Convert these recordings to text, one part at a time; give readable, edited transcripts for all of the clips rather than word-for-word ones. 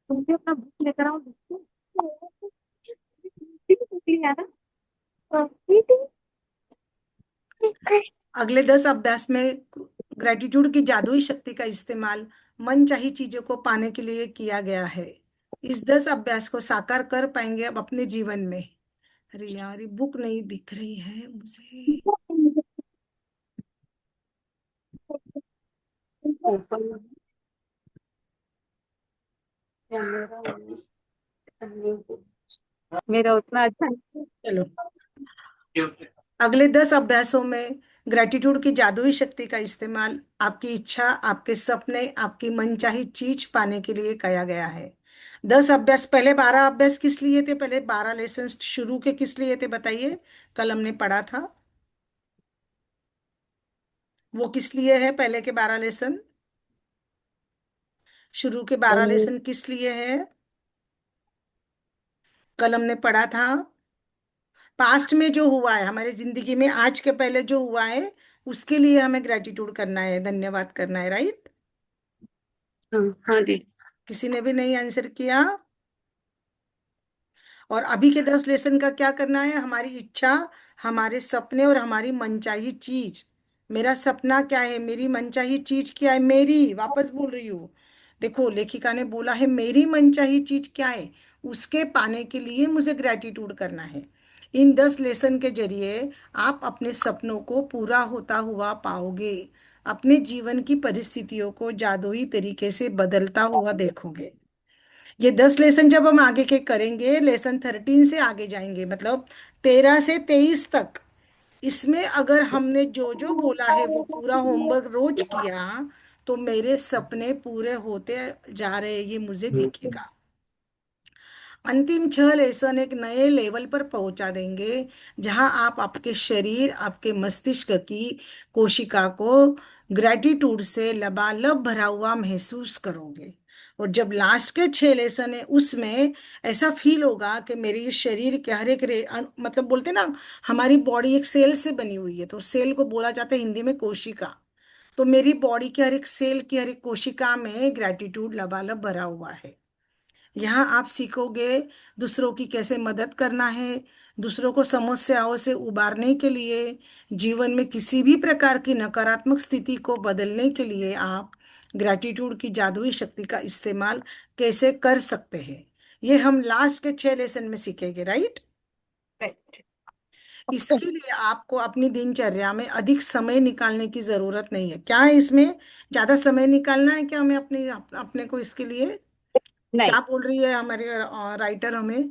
तुमसे अपना बुक लेकर आओ, देखो। लिया ना। मीटिंग। अगले 10 अभ्यास में ग्रेटिट्यूड की जादुई शक्ति का इस्तेमाल मन चाही चीजों को पाने के लिए किया गया है। इस 10 अभ्यास को साकार कर पाएंगे अब अपने जीवन में। अरे यार, ये बुक नहीं दिख रही है मुझे। ऊपर मेरा उतना अच्छा नहीं चलो, अगले 10 अभ्यासों में ग्रेटिट्यूड की जादुई शक्ति का इस्तेमाल आपकी इच्छा, आपके सपने, आपकी मनचाही चीज पाने के लिए किया गया है। 10 अभ्यास, पहले 12 अभ्यास किस लिए थे? पहले 12 लेसन शुरू के किस लिए थे बताइए? कल हमने पढ़ा था। वो किस लिए है? पहले के 12 लेसन, शुरू के 12 लेसन किस लिए है? कल हमने पढ़ा था। पास्ट में जो हुआ है हमारी जिंदगी में, आज के पहले जो हुआ है, उसके लिए हमें ग्रेटिट्यूड करना है, धन्यवाद करना है, राइट? हाँ हाँ दी। किसी ने भी नहीं आंसर किया। और अभी के 10 लेसन का क्या करना है? हमारी इच्छा, हमारे सपने और हमारी मनचाही चीज। मेरा सपना क्या है? मेरी मनचाही चीज क्या है? मेरी, वापस बोल रही हूँ। देखो, लेखिका ने बोला है मेरी मनचाही चीज क्या है, उसके पाने के लिए मुझे ग्रेटिट्यूड करना है। इन 10 लेसन के जरिए आप अपने सपनों को पूरा होता हुआ पाओगे, अपने जीवन की परिस्थितियों को जादुई तरीके से बदलता हुआ देखोगे। ये 10 लेसन जब हम आगे के करेंगे, लेसन 13 से आगे जाएंगे, मतलब 13 से 23 तक, इसमें अगर हमने जो जो बोला है वो पूरा होमवर्क रोज किया, तो मेरे सपने पूरे होते जा रहे, ये मुझे दिखेगा। अंतिम 6 लेसन एक नए लेवल पर पहुंचा देंगे, जहां आप आपके शरीर, आपके मस्तिष्क की कोशिका को ग्रेटिट्यूड से लबालब भरा हुआ महसूस करोगे। और जब लास्ट के 6 लेसन है, उसमें ऐसा फील होगा कि मेरे ये शरीर के हर एक मतलब बोलते ना, हमारी बॉडी एक सेल से बनी हुई है, तो सेल को बोला जाता है हिंदी में कोशिका। तो मेरी बॉडी के हर एक सेल की हर एक कोशिका में ग्रेटिट्यूड लबालब भरा हुआ है। यहाँ आप सीखोगे दूसरों की कैसे मदद करना है, दूसरों को समस्याओं से उबारने के लिए, जीवन में किसी भी प्रकार की नकारात्मक स्थिति को बदलने के लिए आप ग्रैटिट्यूड की जादुई शक्ति का इस्तेमाल कैसे कर सकते हैं। ये हम लास्ट के 6 लेसन में सीखेंगे, राइट? ओके। इसके लिए आपको अपनी दिनचर्या में अधिक समय निकालने की जरूरत नहीं है। क्या है इसमें? ज्यादा समय निकालना है क्या हमें अपने को इसके लिए? नहीं। क्या बोल रही है हमारी राइटर हमें?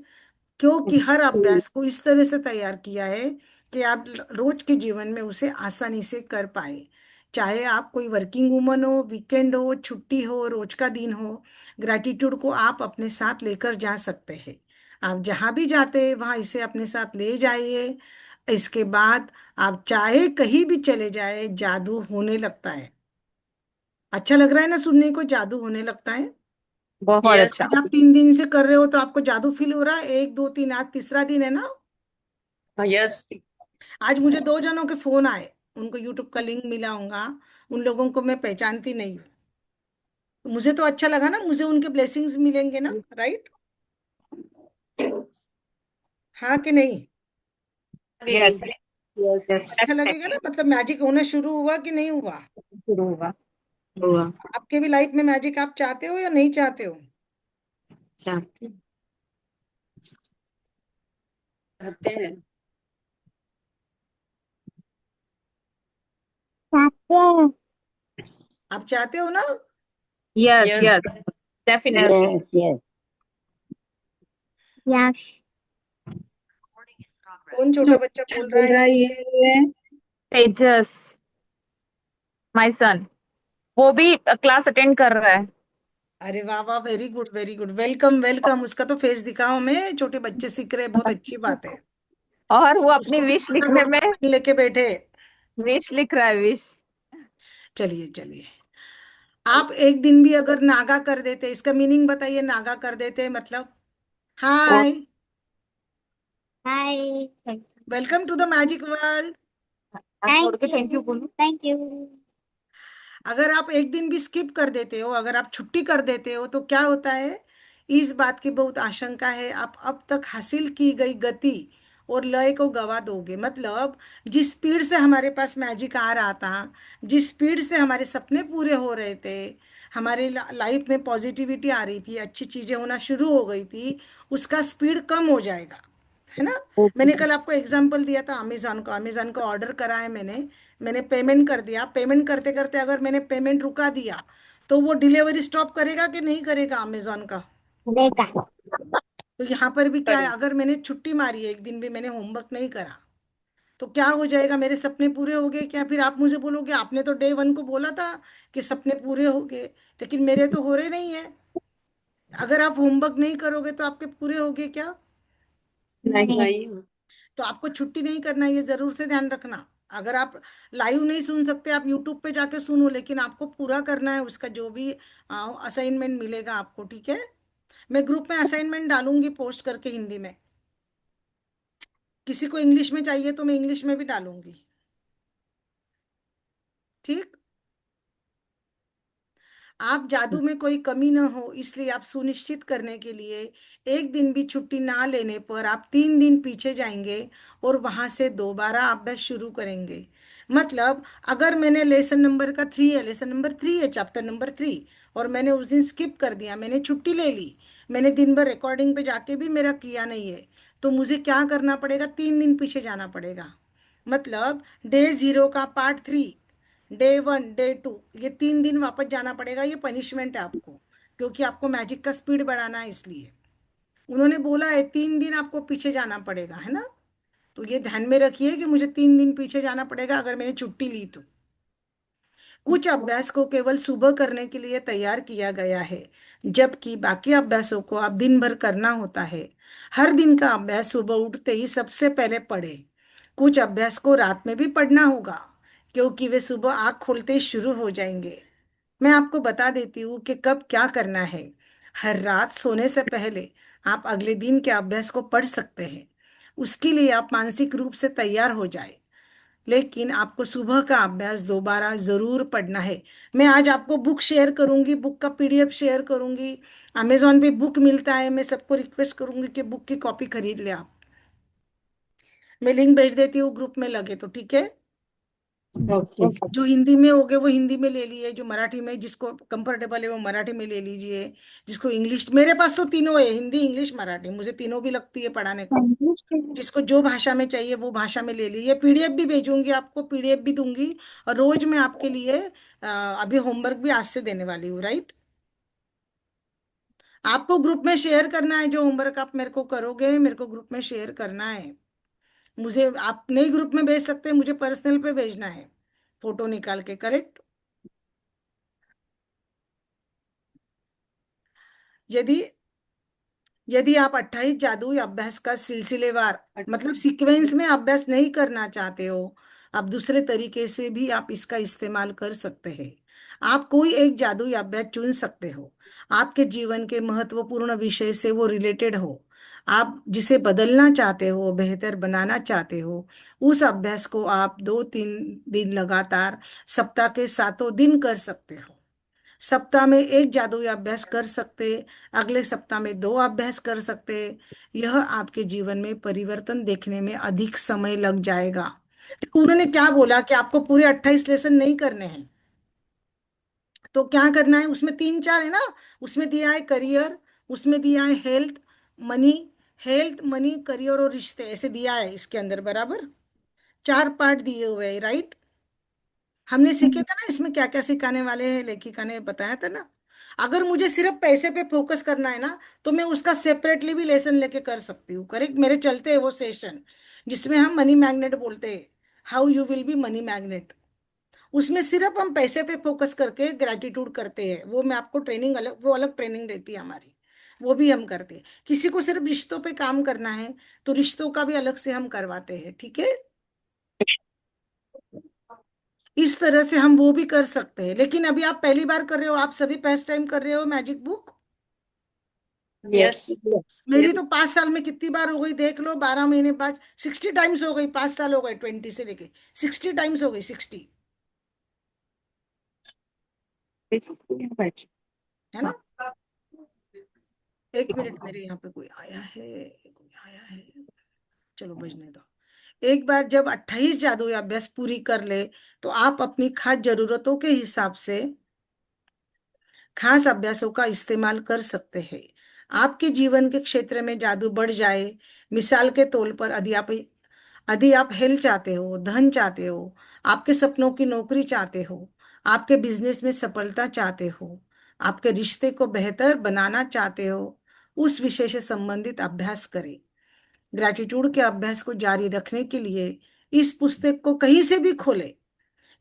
क्योंकि हर अभ्यास को इस तरह से तैयार किया है कि आप रोज के जीवन में उसे आसानी से कर पाए। चाहे आप कोई वर्किंग वुमन हो, वीकेंड हो, छुट्टी हो, रोज का दिन हो, ग्रैटिट्यूड को आप अपने साथ लेकर जा सकते हैं। आप जहां भी जाते हैं वहां इसे अपने साथ ले जाइए। इसके बाद आप चाहे कहीं भी चले जाए, जादू होने लगता है। अच्छा लग रहा है ना सुनने को? जादू होने लगता है। बहुत यस। अच्छा। आज आप 3 दिन से कर रहे हो तो आपको जादू फील हो रहा है? 1 2 3, आज तीसरा दिन है ना। यस। आज मुझे 2 जनों के फोन आए, उनको यूट्यूब का लिंक मिला होगा। उन लोगों को मैं पहचानती नहीं हूँ, तो मुझे तो अच्छा लगा ना, मुझे उनके ब्लेसिंग्स मिलेंगे ना, राइट? हाँ कि नहीं? दीदी। Yes yes. अच्छा लगेगा ना, मतलब मैजिक होना शुरू हुआ कि नहीं हुआ? शुरू होगा। हुआ। आपके भी लाइफ में मैजिक आप चाहते हो या नहीं चाहते हो? अच्छा। कहते हैं। चाहते आप चाहते हो ना? Yes yes. Yes. Definitely. Yes. Yes yes. कौन छोटा बच्चा अच्छा बोल रहा बोल है रहा है ये? ये। तेजस, माय सन, वो भी क्लास अटेंड कर रहा है। अरे वाह वाह, very good very good, welcome welcome. उसका तो फेस दिखाओ हमें, छोटे बच्चे सीख रहे हैं, बहुत अच्छी बात है। और वो अपनी उसको भी विश बोलना लिखने में, नोटबुक पेन लेके बैठे। विश लिख रहा है, विश। चलिए चलिए, आप एक दिन भी अगर नागा कर देते, इसका मीनिंग बताइए। नागा कर देते मतलब oh hi, hi. Welcome to the magic world. छोड़ के थैंक यू बोलो। Thank you. अगर आप एक दिन भी स्किप कर देते हो, अगर आप छुट्टी कर देते हो, तो क्या होता है? इस बात की बहुत आशंका है आप अब तक हासिल की गई गति और लय को गवा दोगे। मतलब जिस स्पीड से हमारे पास मैजिक आ रहा था, जिस स्पीड से हमारे सपने पूरे हो रहे थे, हमारे लाइफ में पॉजिटिविटी आ रही थी, अच्छी चीजें होना शुरू हो गई थी, उसका स्पीड कम हो जाएगा, है ना। ओके। मैंने कल आपको एग्जांपल दिया था अमेजोन को ऑर्डर करा है मैंने, मैंने पेमेंट कर दिया, पेमेंट करते करते अगर मैंने पेमेंट रुका दिया तो वो डिलीवरी स्टॉप करेगा कि नहीं करेगा अमेजोन का। देखा। तो यहाँ पर भी क्या है, करें। अगर मैंने छुट्टी मारी है, एक दिन भी मैंने होमवर्क नहीं करा, तो क्या हो जाएगा, मेरे सपने पूरे हो गए क्या? फिर आप मुझे बोलोगे आपने तो डे वन को बोला था कि सपने पूरे हो गए, लेकिन मेरे तो हो रहे नहीं है। अगर आप होमवर्क नहीं करोगे तो आपके पूरे हो गए क्या? नहीं। नहीं। तो आपको छुट्टी नहीं करना, ये जरूर से ध्यान रखना। अगर आप लाइव नहीं सुन सकते, आप यूट्यूब पे जाके सुनो, लेकिन आपको पूरा करना है उसका जो भी असाइनमेंट मिलेगा आपको, ठीक है। मैं ग्रुप में असाइनमेंट डालूंगी पोस्ट करके हिंदी में, किसी को इंग्लिश में चाहिए तो मैं इंग्लिश में भी डालूंगी, ठीक। आप जादू में कोई कमी न हो इसलिए आप सुनिश्चित करने के लिए एक दिन भी छुट्टी ना लेने पर आप 3 दिन पीछे जाएंगे और वहां से दोबारा अभ्यास शुरू करेंगे। मतलब अगर मैंने लेसन नंबर का 3 है, लेसन नंबर 3 है, चैप्टर नंबर 3, और मैंने उस दिन स्किप कर दिया, मैंने छुट्टी ले ली, मैंने दिन भर रिकॉर्डिंग पे जाके भी मेरा किया नहीं है, तो मुझे क्या करना पड़ेगा, 3 दिन पीछे जाना पड़ेगा। मतलब डे 0 का पार्ट 3, डे 1, डे 2, ये 3 दिन वापस जाना पड़ेगा, ये पनिशमेंट है आपको, क्योंकि आपको मैजिक का स्पीड बढ़ाना है इसलिए उन्होंने बोला है 3 दिन आपको पीछे जाना पड़ेगा, है ना। तो ये ध्यान में रखिए कि मुझे 3 दिन पीछे जाना पड़ेगा अगर मैंने छुट्टी ली तो। कुछ अभ्यास को केवल सुबह करने के लिए तैयार किया गया है, जबकि बाकी अभ्यासों को आप दिन भर करना होता है। हर दिन का अभ्यास सुबह उठते ही सबसे पहले पढ़े। कुछ अभ्यास को रात में भी पढ़ना होगा, क्योंकि वे सुबह आँख खोलते ही शुरू हो जाएंगे। मैं आपको बता देती हूँ कि कब क्या करना है। हर रात सोने से पहले आप अगले दिन के अभ्यास को पढ़ सकते हैं, उसके लिए आप मानसिक रूप से तैयार हो जाए। लेकिन आपको सुबह का अभ्यास दोबारा जरूर पढ़ना है। मैं आज आपको बुक शेयर करूंगी, बुक का पीडीएफ शेयर करूंगी। अमेजोन पे बुक मिलता है, मैं सबको रिक्वेस्ट करूंगी कि बुक की कॉपी खरीद ले आप। मैं लिंक भेज देती हूँ ग्रुप में, लगे तो ठीक है। ओके। जो हिंदी में हो गए वो हिंदी में ले लिए, जो मराठी में जिसको कंफर्टेबल है वो मराठी में ले लीजिए, जिसको इंग्लिश, मेरे पास तो तीनों है, हिंदी इंग्लिश मराठी, मुझे तीनों भी लगती है पढ़ाने को। जिसको जो भाषा में चाहिए वो भाषा में ले लीजिए। पीडीएफ भी भेजूंगी आपको, पीडीएफ भी दूंगी। और रोज मैं आपके लिए अभी होमवर्क भी आज से देने वाली हूँ, राइट। आपको ग्रुप में शेयर करना है, जो होमवर्क आप मेरे को करोगे मेरे को ग्रुप में शेयर करना है। मुझे आप नई ग्रुप में भेज सकते हैं, मुझे पर्सनल पे भेजना है, फोटो निकाल के, करेक्ट। यदि यदि आप 28 जादुई अभ्यास का सिलसिलेवार, मतलब सीक्वेंस में अभ्यास नहीं करना चाहते हो, आप दूसरे तरीके से भी आप इसका इस्तेमाल कर सकते हैं। आप कोई एक जादुई अभ्यास चुन सकते हो, आपके जीवन के महत्वपूर्ण विषय से वो रिलेटेड हो, आप जिसे बदलना चाहते हो, बेहतर बनाना चाहते हो। उस अभ्यास को आप 2-3 दिन लगातार सप्ताह के 7 दिन कर सकते हो। सप्ताह में एक जादुई अभ्यास कर सकते, अगले सप्ताह में 2 अभ्यास कर सकते। यह आपके जीवन में परिवर्तन देखने में अधिक समय लग जाएगा। तो उन्होंने क्या बोला कि आपको पूरे 28 लेसन नहीं करने हैं, तो क्या करना है, उसमें 3-4 है ना। उसमें दिया है करियर, उसमें दिया है health, money, health money career और रिश्ते, ऐसे दिया है इसके अंदर, बराबर 4 पार्ट दिए हुए हैं, राइट। हमने सीखे थे ना इसमें क्या क्या सिखाने वाले हैं, लेखिका ने बताया था ना। अगर मुझे सिर्फ पैसे पे फोकस करना है ना, तो मैं उसका सेपरेटली भी लेसन लेके कर सकती हूँ, करेक्ट। मेरे चलते हैं वो सेशन जिसमें हम मनी मैग्नेट बोलते हैं, how you will be money magnet. उसमें सिर्फ हम पैसे पे फोकस करके ग्रेटिट्यूड करते हैं, वो मैं आपको ट्रेनिंग अलग, वो अलग ट्रेनिंग रहती है हमारी, वो भी हम करते हैं। किसी को सिर्फ रिश्तों पे काम करना है तो रिश्तों का भी अलग से हम करवाते हैं, ठीक है। इस तरह से हम वो भी कर सकते हैं। लेकिन अभी आप पहली बार कर रहे हो, आप सभी फर्स्ट टाइम कर रहे हो मैजिक बुक। यस। यस। मेरी तो 5 साल में कितनी बार हो गई देख लो, 12 महीने बाद 60 टाइम्स हो गई, 5 साल हो गए, 20 से लेके 60 टाइम्स हो गई, 60, है ना। एक मिनट, मेरे यहाँ पे कोई आया है, कोई आया है। चलो बजने दो। एक बार जब 28 जादुई अभ्यास पूरी कर ले, तो आप अपनी खास जरूरतों के हिसाब से खास अभ्यासों का इस्तेमाल कर सकते हैं। आपके जीवन के क्षेत्र में जादू बढ़ जाए। मिसाल के तौर पर यदि आप हेल्थ चाहते हो, धन चाहते हो, आपके सपनों की नौकरी चाहते हो, आपके बिजनेस में सफलता चाहते हो, आपके रिश्ते को बेहतर बनाना चाहते हो, उस विषय से संबंधित अभ्यास करें। ग्रैटिट्यूड के अभ्यास को जारी रखने के लिए इस पुस्तक को कहीं से भी खोलें।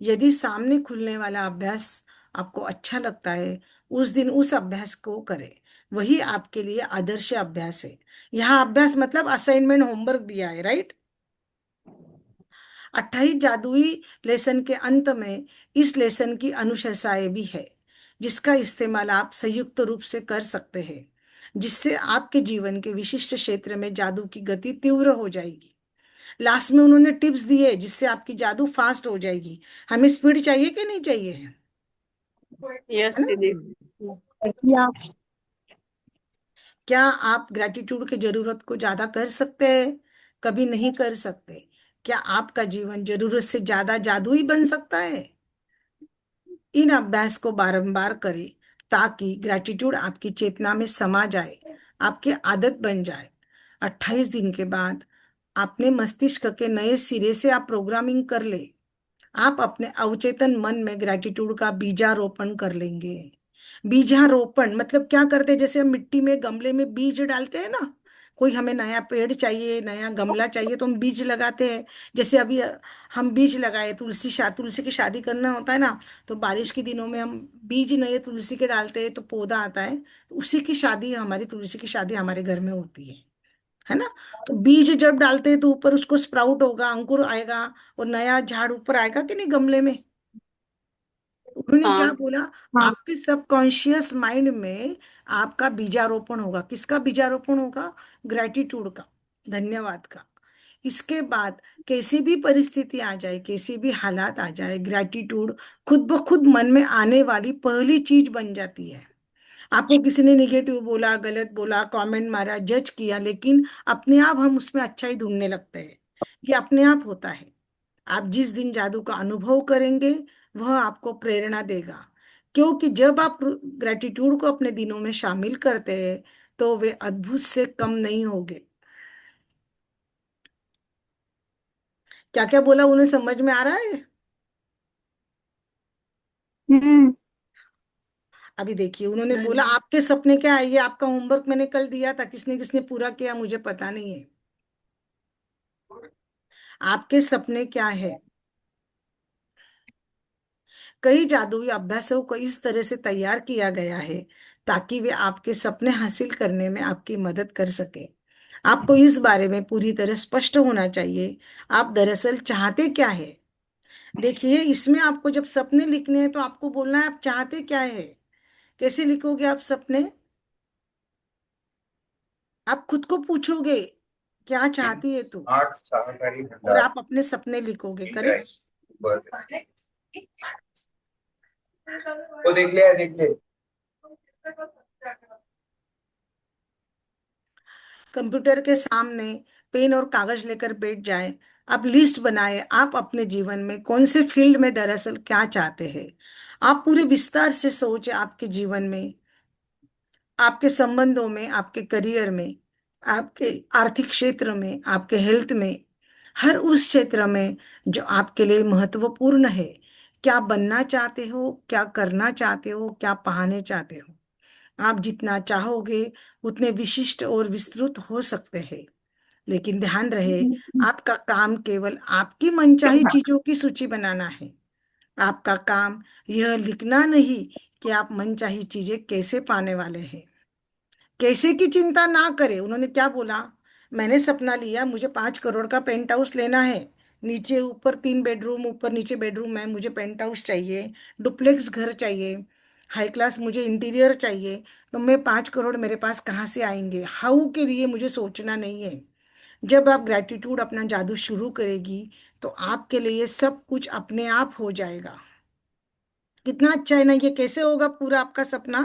यदि सामने खुलने वाला अभ्यास आपको अच्छा लगता है, उस दिन उस अभ्यास को करें। वही आपके लिए आदर्श अभ्यास है। यहाँ अभ्यास मतलब असाइनमेंट, होमवर्क दिया है, राइट। 28 जादुई लेसन के अंत में इस लेसन की अनुशंसाएं भी है, जिसका इस्तेमाल आप संयुक्त रूप से कर सकते हैं, जिससे आपके जीवन के विशिष्ट क्षेत्र में जादू की गति तीव्र हो जाएगी। लास्ट में उन्होंने टिप्स दिए जिससे आपकी जादू फास्ट हो जाएगी। हमें स्पीड चाहिए कि नहीं चाहिए, है यस ना? दीदी। या क्या आप ग्रेटिट्यूड की जरूरत को ज्यादा कर सकते हैं? कभी नहीं कर सकते। क्या आपका जीवन जरूरत से ज्यादा जादुई बन सकता है? इन अभ्यास को बारंबार करें ताकि ग्रेटिट्यूड आपकी चेतना में समा जाए, आपकी आदत बन जाए। 28 दिन के बाद अपने मस्तिष्क के नए सिरे से आप प्रोग्रामिंग कर ले। आप अपने अवचेतन मन में ग्रेटिट्यूड का बीजारोपण कर लेंगे। बीजारोपण मतलब क्या करते हैं, जैसे हम मिट्टी में गमले में बीज डालते हैं ना। कोई हमें नया पेड़ चाहिए, नया गमला चाहिए, तो हम बीज लगाते हैं। जैसे अभी हम बीज लगाए, तुलसी की शादी करना होता है ना, तो बारिश के दिनों में हम बीज नए तुलसी के डालते हैं तो पौधा आता है। तो उसी की शादी, हमारी तुलसी की शादी हमारे घर में होती है ना। तो बीज जब डालते हैं तो ऊपर उसको स्प्राउट होगा, अंकुर आएगा, और नया झाड़ ऊपर आएगा कि नहीं गमले में। उन्होंने क्या हाँ। बोला, हाँ। आपके सबकॉन्शियस माइंड में आपका बीजारोपण होगा। किसका बीजारोपण होगा? ग्रेटिट्यूड का, धन्यवाद का। इसके बाद कैसी भी परिस्थिति आ जाए, कैसी भी हालात आ जाए, ग्रेटिट्यूड खुद ब खुद मन में आने वाली पहली चीज बन जाती है। आपको किसी ने निगेटिव बोला, गलत बोला, कमेंट मारा, जज किया, लेकिन अपने आप हम उसमें अच्छाई ढूंढने लगते हैं। ये अपने आप होता है। आप जिस दिन जादू का अनुभव करेंगे, वह आपको प्रेरणा देगा, क्योंकि जब आप ग्रेटिट्यूड को अपने दिनों में शामिल करते हैं, तो वे अद्भुत से कम नहीं होंगे। क्या क्या बोला उन्हें, समझ में आ रहा है? हम्म। अभी देखिए, उन्होंने बोला हम्म। आपके सपने क्या है। ये आपका होमवर्क मैंने कल दिया था, किसने किसने पूरा किया मुझे पता नहीं है। आपके सपने क्या है? कई जादुई अभ्यासों को इस तरह से तैयार किया गया है ताकि वे आपके सपने हासिल करने में आपकी मदद कर सके। आपको इस बारे में पूरी तरह स्पष्ट होना चाहिए, आप दरअसल चाहते क्या है। देखिए, इसमें आपको जब सपने लिखने हैं तो आपको बोलना है आप चाहते क्या है। कैसे लिखोगे आप सपने? आप खुद को पूछोगे क्या चाहती है तू, 8 शाकाहारी और भंडार। आप अपने सपने लिखोगे, ठीक है। करेक्ट। बस वो देख लिया है, देख ले। कंप्यूटर के सामने पेन और कागज लेकर बैठ जाए। आप लिस्ट बनाए, आप अपने जीवन में कौन से फील्ड में दरअसल क्या चाहते हैं। आप पूरे विस्तार से सोचे, आपके जीवन में, आपके संबंधों में, आपके करियर में, आपके आर्थिक क्षेत्र में, आपके हेल्थ में, हर उस क्षेत्र में जो आपके लिए महत्वपूर्ण है। क्या बनना चाहते हो, क्या करना चाहते हो, क्या पाने चाहते हो। आप जितना चाहोगे उतने विशिष्ट और विस्तृत हो सकते हैं, लेकिन ध्यान रहे, आपका काम केवल आपकी मनचाही चीजों की सूची बनाना है। आपका काम यह लिखना नहीं कि आप मनचाही चीजें कैसे पाने वाले हैं। कैसे की चिंता ना करें। उन्होंने क्या बोला, मैंने सपना लिया मुझे 5 करोड़ का पेंट हाउस लेना है। नीचे ऊपर 3 बेडरूम, ऊपर नीचे बेडरूम है, मुझे पेंट हाउस चाहिए, डुप्लेक्स घर चाहिए, हाई क्लास मुझे इंटीरियर चाहिए। तो मैं 5 करोड़ मेरे पास कहाँ से आएंगे? हाउ के लिए मुझे सोचना नहीं है। जब आप ग्रेटिट्यूड अपना जादू शुरू करेगी, तो आपके लिए सब कुछ अपने आप हो जाएगा। कितना अच्छा है ना। ये कैसे होगा पूरा आपका सपना,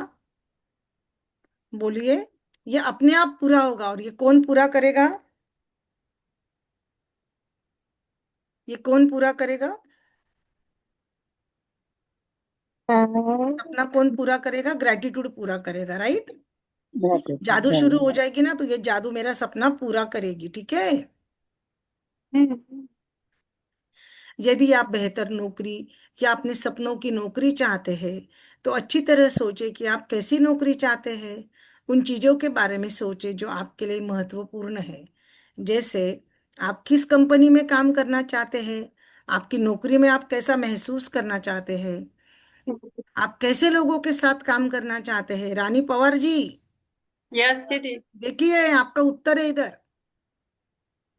बोलिए। ये अपने आप पूरा होगा। और ये कौन पूरा करेगा? ये कौन पूरा करेगा? अपना कौन पूरा करेगा? ग्रेटिट्यूड पूरा करेगा, राइट? जादू शुरू हो जाएगी ना, तो ये जादू मेरा सपना पूरा करेगी, ठीक है? यदि आप बेहतर नौकरी या अपने सपनों की नौकरी चाहते हैं, तो अच्छी तरह सोचे कि आप कैसी नौकरी चाहते हैं। उन चीजों के बारे में सोचे जो आपके लिए महत्वपूर्ण है। जैसे आप किस कंपनी में काम करना चाहते हैं, आपकी नौकरी में आप कैसा महसूस करना चाहते हैं, आप कैसे लोगों के साथ काम करना चाहते हैं। रानी पवार जी, यस दीदी। देखिए आपका उत्तर है इधर।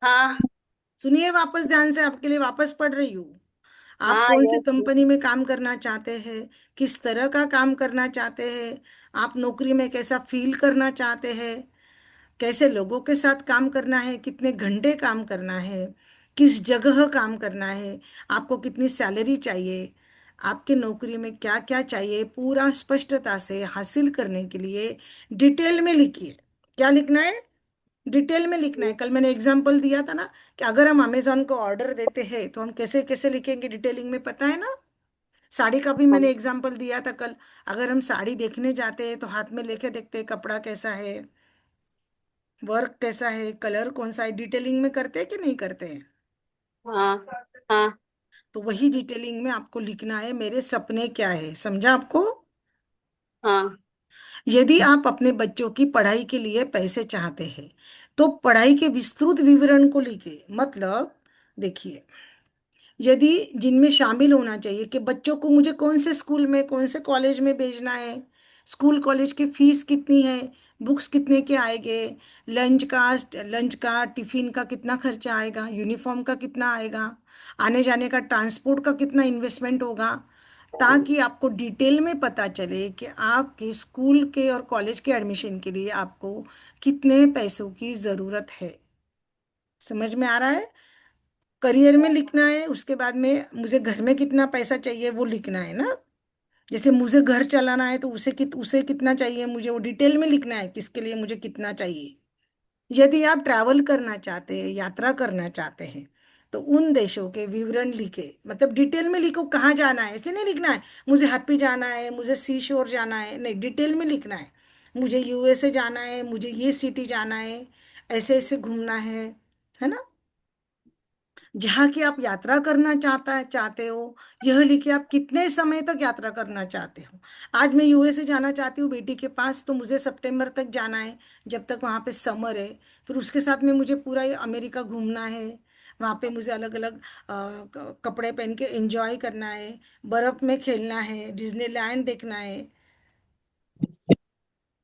हाँ सुनिए वापस ध्यान से, आपके लिए वापस पढ़ रही हूँ। आप हाँ कौन सी यस। कंपनी में काम करना चाहते हैं, किस तरह का काम करना चाहते हैं, आप नौकरी में कैसा फील करना चाहते हैं, कैसे लोगों के साथ काम करना है, कितने घंटे काम करना है, किस जगह काम करना है, आपको कितनी सैलरी चाहिए, आपके नौकरी में क्या क्या चाहिए, पूरा स्पष्टता से हासिल करने के लिए डिटेल में लिखिए। क्या लिखना है? डिटेल में लिखना है। कल मैंने एग्जांपल दिया था ना, कि अगर हम अमेजोन को ऑर्डर देते हैं तो हम कैसे कैसे लिखेंगे, डिटेलिंग में, पता है ना? साड़ी का भी मैंने एग्जांपल दिया था कल। अगर हम साड़ी देखने जाते हैं तो हाथ में लेके देखते हैं कपड़ा कैसा है, वर्क कैसा है, कलर कौन सा है, डिटेलिंग में करते हैं कि नहीं करते हैं? हाँ हाँ तो वही डिटेलिंग में आपको लिखना है, मेरे सपने क्या है। समझा आपको? हाँ। यदि आप अपने बच्चों की पढ़ाई के लिए पैसे चाहते हैं, तो पढ़ाई के विस्तृत विवरण को लिखिए। मतलब देखिए, यदि जिनमें शामिल होना चाहिए कि बच्चों को मुझे कौन से स्कूल में, कौन से कॉलेज में भेजना है, स्कूल कॉलेज की फीस कितनी है, बुक्स कितने के आएंगे, लंच का टिफिन का कितना खर्चा आएगा, यूनिफॉर्म का कितना आएगा, आने जाने का ट्रांसपोर्ट का कितना इन्वेस्टमेंट होगा, ताकि आपको डिटेल में पता चले कि आपके स्कूल के और कॉलेज के एडमिशन के लिए आपको कितने पैसों की ज़रूरत है। समझ में आ रहा है? करियर में लिखना है, उसके बाद में मुझे घर में कितना पैसा चाहिए वो लिखना है ना। जैसे मुझे घर चलाना है तो उसे कितना चाहिए मुझे, वो डिटेल में लिखना है, किसके लिए मुझे कितना चाहिए। यदि आप ट्रैवल करना चाहते हैं, यात्रा करना चाहते हैं, तो उन देशों के विवरण लिखे। मतलब डिटेल में लिखो कहाँ जाना है, ऐसे नहीं लिखना है मुझे हैप्पी जाना है, मुझे सी शोर जाना है, नहीं, डिटेल में लिखना है मुझे यूएसए जाना है, मुझे ये सिटी जाना है, ऐसे ऐसे घूमना है ना। जहाँ की आप यात्रा करना चाहते हो, यह लिखिए आप कितने समय तक यात्रा करना चाहते हो। आज मैं यूएसए जाना चाहती हूँ बेटी के पास, तो मुझे सितंबर तक जाना है, जब तक वहाँ पे समर है। फिर उसके साथ में मुझे पूरा ये अमेरिका घूमना है। वहाँ पे मुझे अलग अलग कपड़े पहन के एंजॉय करना है, बर्फ में खेलना है, डिज्नीलैंड देखना है।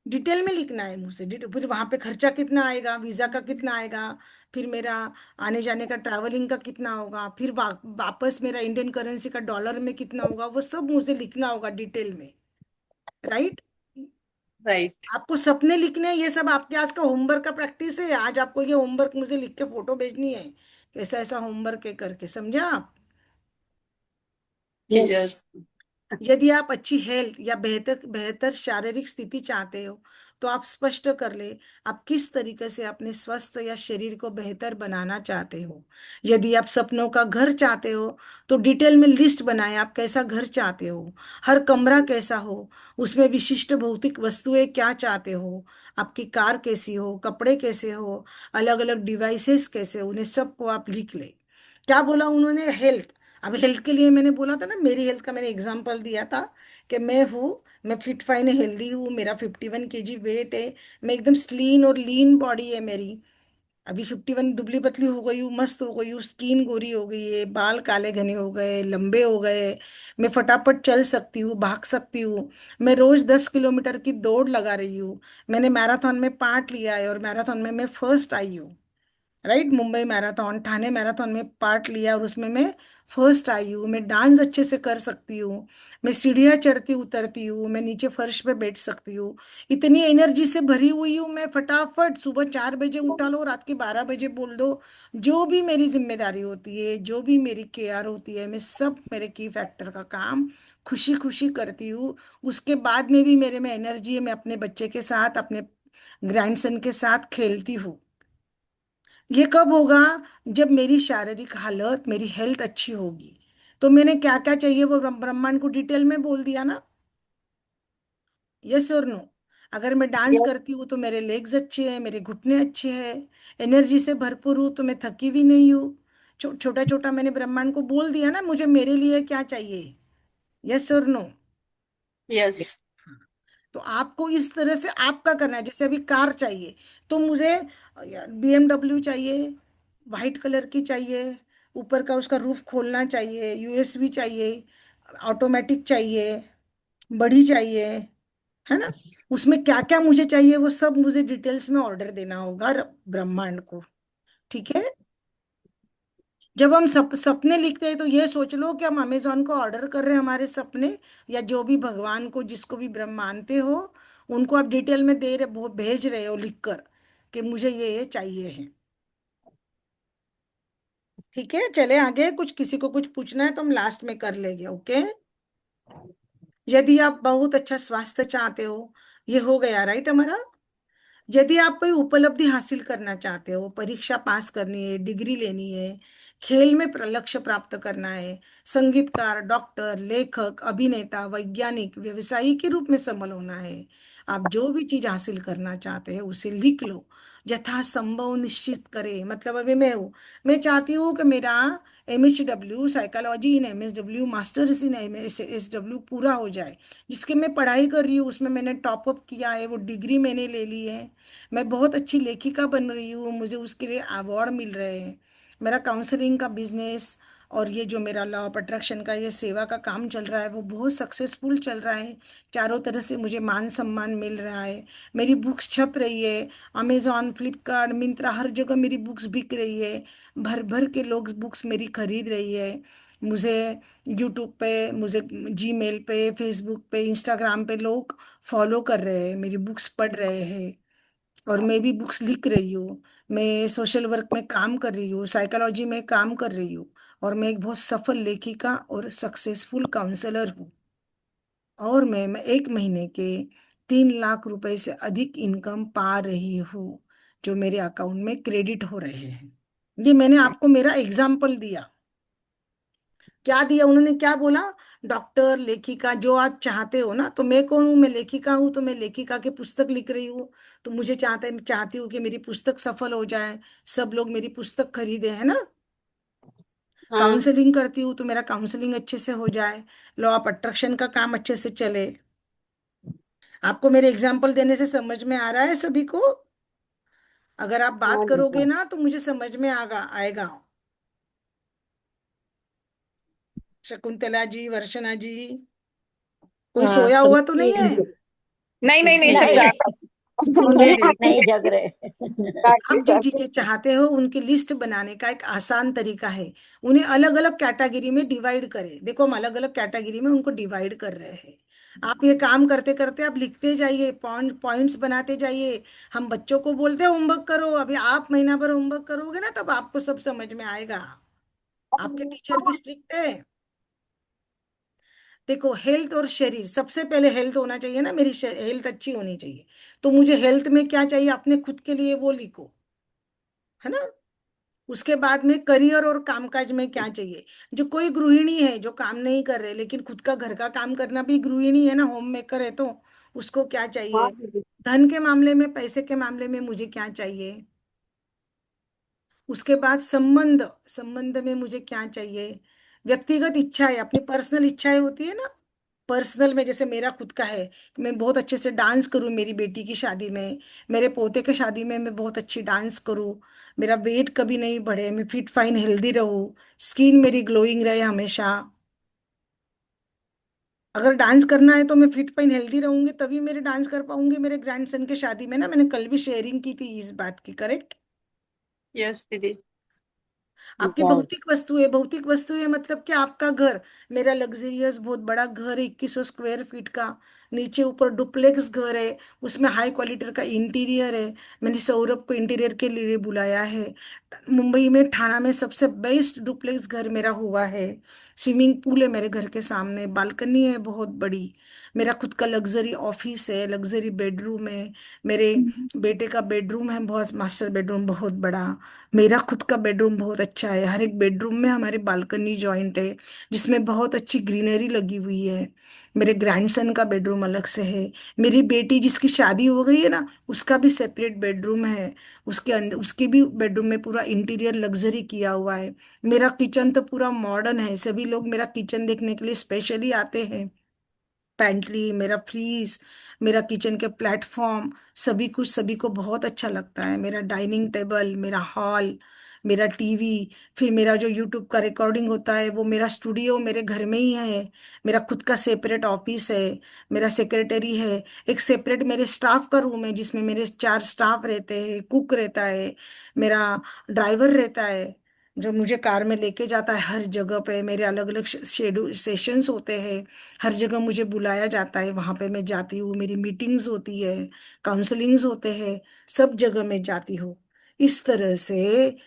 डिटेल में लिखना है मुझसे। फिर वहां पे खर्चा कितना आएगा, वीजा का कितना आएगा, फिर मेरा आने जाने का ट्रैवलिंग का कितना होगा, फिर वापस मेरा इंडियन करेंसी का डॉलर में कितना होगा, वो सब मुझे लिखना होगा डिटेल में, राइट? राइट। आपको सपने लिखने हैं, ये सब आपके आज का होमवर्क का प्रैक्टिस है। आज आपको ये होमवर्क मुझे लिख के फोटो भेजनी है, कैसा ऐसा होमवर्क है करके, समझा आप? यस। यस। यदि आप अच्छी हेल्थ या बेहतर बेहतर शारीरिक स्थिति चाहते हो, तो आप स्पष्ट कर ले आप किस तरीके से अपने स्वस्थ या शरीर को बेहतर बनाना चाहते हो। यदि आप सपनों का घर चाहते हो, तो डिटेल में लिस्ट बनाए आप कैसा घर चाहते हो, हर कमरा कैसा हो, उसमें विशिष्ट भौतिक वस्तुएं क्या चाहते हो, आपकी कार कैसी हो, कपड़े कैसे हो, अलग अलग डिवाइसेस कैसे हो, उन्हें सबको आप लिख ले। क्या बोला उन्होंने? हेल्थ। अब हेल्थ के लिए मैंने बोला था ना, मेरी हेल्थ का मैंने एग्जांपल दिया था कि मैं फिट फाइन हेल्दी हूँ, मेरा 51 kg वेट है, मैं एकदम स्लीन और लीन बॉडी है मेरी। अभी 51, दुबली पतली हो गई हूँ, मस्त हो गई हूँ, स्किन गोरी हो गई है, बाल काले घने हो गए, लंबे हो गए, मैं फटाफट चल सकती हूँ, भाग सकती हूँ, मैं रोज 10 किलोमीटर की दौड़ लगा रही हूँ, मैंने मैराथन में पार्ट लिया है और मैराथन में मैं फर्स्ट आई हूँ, right? Mumbai marathon, Thane marathon में पार्ट लिया और उसमें मैं फर्स्ट आई हूँ, मैं डांस अच्छे से कर सकती हूँ, मैं सीढ़ियाँ चढ़ती उतरती हूँ, मैं नीचे फर्श पे बैठ सकती हूँ, इतनी एनर्जी से भरी हुई हूँ मैं, फटाफट सुबह 4 बजे उठा लो, रात के 12 बजे बोल दो। जो भी मेरी जिम्मेदारी होती है, जो भी मेरी केयर होती है, मैं सब मेरे की फैक्टर का काम खुशी खुशी करती हूँ। उसके बाद में भी मेरे में एनर्जी है, मैं अपने बच्चे के साथ, अपने ग्रैंडसन के साथ खेलती हूँ। ये कब होगा? जब मेरी शारीरिक हालत, मेरी हेल्थ अच्छी होगी। तो मैंने क्या क्या चाहिए वो ब्रह्मांड को डिटेल में बोल दिया ना। यस और नो? अगर मैं डांस Yes. करती हूँ तो मेरे लेग्स अच्छे हैं, मेरे घुटने अच्छे हैं, एनर्जी से भरपूर हूँ, तो मैं थकी भी नहीं हूँ। छोटा छोटा मैंने ब्रह्मांड को बोल दिया ना मुझे मेरे लिए क्या चाहिए। यस और नो? यस। तो आपको इस तरह से आपका करना है। जैसे अभी कार चाहिए, तो मुझे BMW चाहिए, वाइट कलर की चाहिए, ऊपर का उसका रूफ खोलना चाहिए, USB चाहिए, ऑटोमेटिक चाहिए, बड़ी चाहिए, है ना? उसमें क्या क्या मुझे चाहिए वो सब मुझे डिटेल्स में ऑर्डर देना होगा ब्रह्मांड को। ठीक है? जब हम सपने लिखते हैं तो ये सोच लो कि हम अमेजोन को ऑर्डर कर रहे हैं हमारे सपने, या जो भी भगवान को जिसको भी ब्रह्म मानते हो उनको आप डिटेल में दे रहे, वो भेज रहे हो लिख कर कि मुझे ये चाहिए है। ठीक है, चले आगे। कुछ किसी को कुछ पूछना है तो हम लास्ट में कर लेंगे। ओके? यदि आप बहुत अच्छा स्वास्थ्य चाहते हो, ये हो गया राइट हमारा। यदि आप कोई उपलब्धि हासिल करना चाहते हो, परीक्षा पास करनी है, डिग्री लेनी है, खेल में लक्ष्य प्राप्त करना है, संगीतकार, डॉक्टर, लेखक, अभिनेता, वैज्ञानिक, व्यवसायी के रूप में सफल होना है, आप जो भी चीज हासिल करना चाहते हैं उसे लिख लो। यथासंभव निश्चित करें। मतलब अभी मैं हूँ, मैं चाहती हूँ कि मेरा MHW psychology in MSW, masters in MSW पूरा हो जाए। जिसके मैं पढ़ाई कर रही हूँ उसमें मैंने टॉप अप किया है, वो डिग्री मैंने ले ली है। मैं बहुत अच्छी लेखिका बन रही हूँ, मुझे उसके लिए अवार्ड मिल रहे हैं। मेरा काउंसलिंग का बिजनेस और ये जो मेरा लॉ ऑफ अट्रैक्शन का ये सेवा का काम चल रहा है वो बहुत सक्सेसफुल चल रहा है। चारों तरह से मुझे मान सम्मान मिल रहा है। मेरी बुक्स छप रही है, अमेजॉन, फ्लिपकार्ट, मिंत्रा, हर जगह मेरी बुक्स बिक रही है। भर भर के लोग बुक्स मेरी खरीद रही है। मुझे यूट्यूब पे, मुझे जीमेल पे, फेसबुक पे, इंस्टाग्राम पे लोग फॉलो कर रहे हैं, मेरी बुक्स पढ़ रहे हैं। और मैं भी बुक्स लिख रही हूँ। मैं सोशल वर्क में काम कर रही हूँ, साइकोलॉजी में काम कर रही हूँ। और मैं एक बहुत सफल लेखिका और सक्सेसफुल काउंसलर हूँ। और मैं 1 महीने के 3 लाख रुपए से अधिक इनकम पा रही हूँ, जो मेरे अकाउंट में क्रेडिट हो रहे हैं। ये मैंने आपको मेरा एग्जाम्पल दिया। क्या दिया उन्होंने, क्या बोला? डॉक्टर, लेखिका, जो आप चाहते हो ना। तो मैं कौन हूँ? मैं लेखिका हूँ, तो मैं लेखिका की पुस्तक लिख रही हूँ। तो मुझे चाहती हूँ कि मेरी पुस्तक सफल हो जाए, सब लोग मेरी पुस्तक खरीदे, है ना? हाँ। काउंसलिंग करती हूँ तो मेरा काउंसलिंग अच्छे से हो जाए, लॉ ऑफ अट्रैक्शन का काम अच्छे से चले। आपको मेरे एग्जाम्पल देने से समझ में आ रहा है सभी को? अगर आप बात हाँ करोगे दीदी। ना तो मुझे समझ में आएगा। शकुंतला जी, वर्षना जी, कोई हाँ सोया हुआ तो समझिए नहीं है? दीदी। नहीं नहीं नहीं, सब नहीं जा रहा नहीं नहीं। नहीं जग रहे। आप जो है। चीजें चाहते हो उनकी लिस्ट बनाने का एक आसान तरीका है। उन्हें अलग अलग कैटेगरी में डिवाइड करें। देखो हम अलग अलग कैटेगरी में उनको डिवाइड कर रहे हैं। आप ये काम करते करते आप लिखते जाइए, पॉइंट्स बनाते जाइए। हम बच्चों को बोलते हैं होमवर्क करो, अभी आप महीना भर होमवर्क करोगे ना तब आपको सब समझ में आएगा। आपके टीचर भी स्ट्रिक्ट है। देखो हेल्थ और शरीर, सबसे पहले हेल्थ होना चाहिए ना, मेरी हेल्थ अच्छी होनी चाहिए। तो मुझे हेल्थ में क्या चाहिए अपने खुद के लिए वो लिखो, है ना? उसके बाद में करियर और कामकाज में क्या चाहिए। जो कोई गृहिणी है जो काम नहीं कर रहे लेकिन खुद का घर का काम करना भी गृहिणी है ना, होम मेकर है, तो उसको क्या हाँ चाहिए। दीदी। धन के मामले में, पैसे के मामले में मुझे क्या चाहिए। उसके बाद संबंध, संबंध में मुझे क्या चाहिए। व्यक्तिगत इच्छाएं, अपनी पर्सनल इच्छाएं होती है ना। पर्सनल में जैसे मेरा खुद का है कि मैं बहुत अच्छे से डांस करूं मेरी बेटी की शादी में, मेरे पोते की शादी में मैं बहुत अच्छी डांस करूं, मेरा वेट कभी नहीं बढ़े, मैं फिट फाइन हेल्दी रहूं, स्किन मेरी ग्लोइंग रहे हमेशा। अगर डांस करना है तो मैं फिट फाइन हेल्दी रहूंगी तभी मेरे डांस कर पाऊंगी मेरे ग्रैंडसन की शादी में ना। मैंने कल भी शेयरिंग की थी इस बात की, करेक्ट? यस दीदी। आपकी भौतिक वस्तुएं मतलब कि आपका घर, मेरा लग्जरियस बहुत बड़ा घर है, 2100 स्क्वायर फीट का। नीचे ऊपर डुप्लेक्स घर है, उसमें हाई क्वालिटी का इंटीरियर है। मैंने सौरभ को इंटीरियर के लिए बुलाया है। मुंबई में ठाणा में सबसे बेस्ट डुप्लेक्स घर मेरा हुआ है। स्विमिंग पूल है मेरे घर के सामने, बालकनी है बहुत बड़ी। मेरा खुद का लग्जरी ऑफिस है, लग्जरी बेडरूम है। मेरे बेटे का बेडरूम है बहुत, मास्टर बेडरूम बहुत बड़ा। मेरा खुद का बेडरूम बहुत अच्छा है। हर एक बेडरूम में हमारे बालकनी जॉइंट है, जिसमें बहुत अच्छी ग्रीनरी लगी हुई है। मेरे ग्रैंडसन का बेडरूम अलग से है। मेरी बेटी जिसकी शादी हो गई है ना, उसका भी सेपरेट बेडरूम है। उसके अंदर उसके भी बेडरूम में पूरा इंटीरियर लग्जरी किया हुआ है। मेरा किचन तो पूरा मॉडर्न है, सभी लोग मेरा किचन देखने के लिए स्पेशली आते हैं। पैंट्री, मेरा फ्रीज, मेरा किचन के प्लेटफॉर्म, सभी को बहुत अच्छा लगता है। मेरा डाइनिंग टेबल, मेरा हॉल, मेरा टीवी, फिर मेरा जो यूट्यूब का रिकॉर्डिंग होता है वो मेरा स्टूडियो मेरे घर में ही है। मेरा खुद का सेपरेट ऑफिस है। मेरा सेक्रेटरी है। एक सेपरेट मेरे स्टाफ का रूम है, जिसमें मेरे 4 स्टाफ रहते हैं, कुक रहता है, मेरा ड्राइवर रहता है, जो मुझे कार में लेके जाता है हर जगह पे। मेरे अलग अलग शेड्यूल सेशंस होते हैं, हर जगह मुझे बुलाया जाता है, वहां पे मैं जाती हूँ। मेरी मीटिंग्स होती है, काउंसलिंग्स होते हैं, सब जगह मैं जाती हूँ। इस तरह से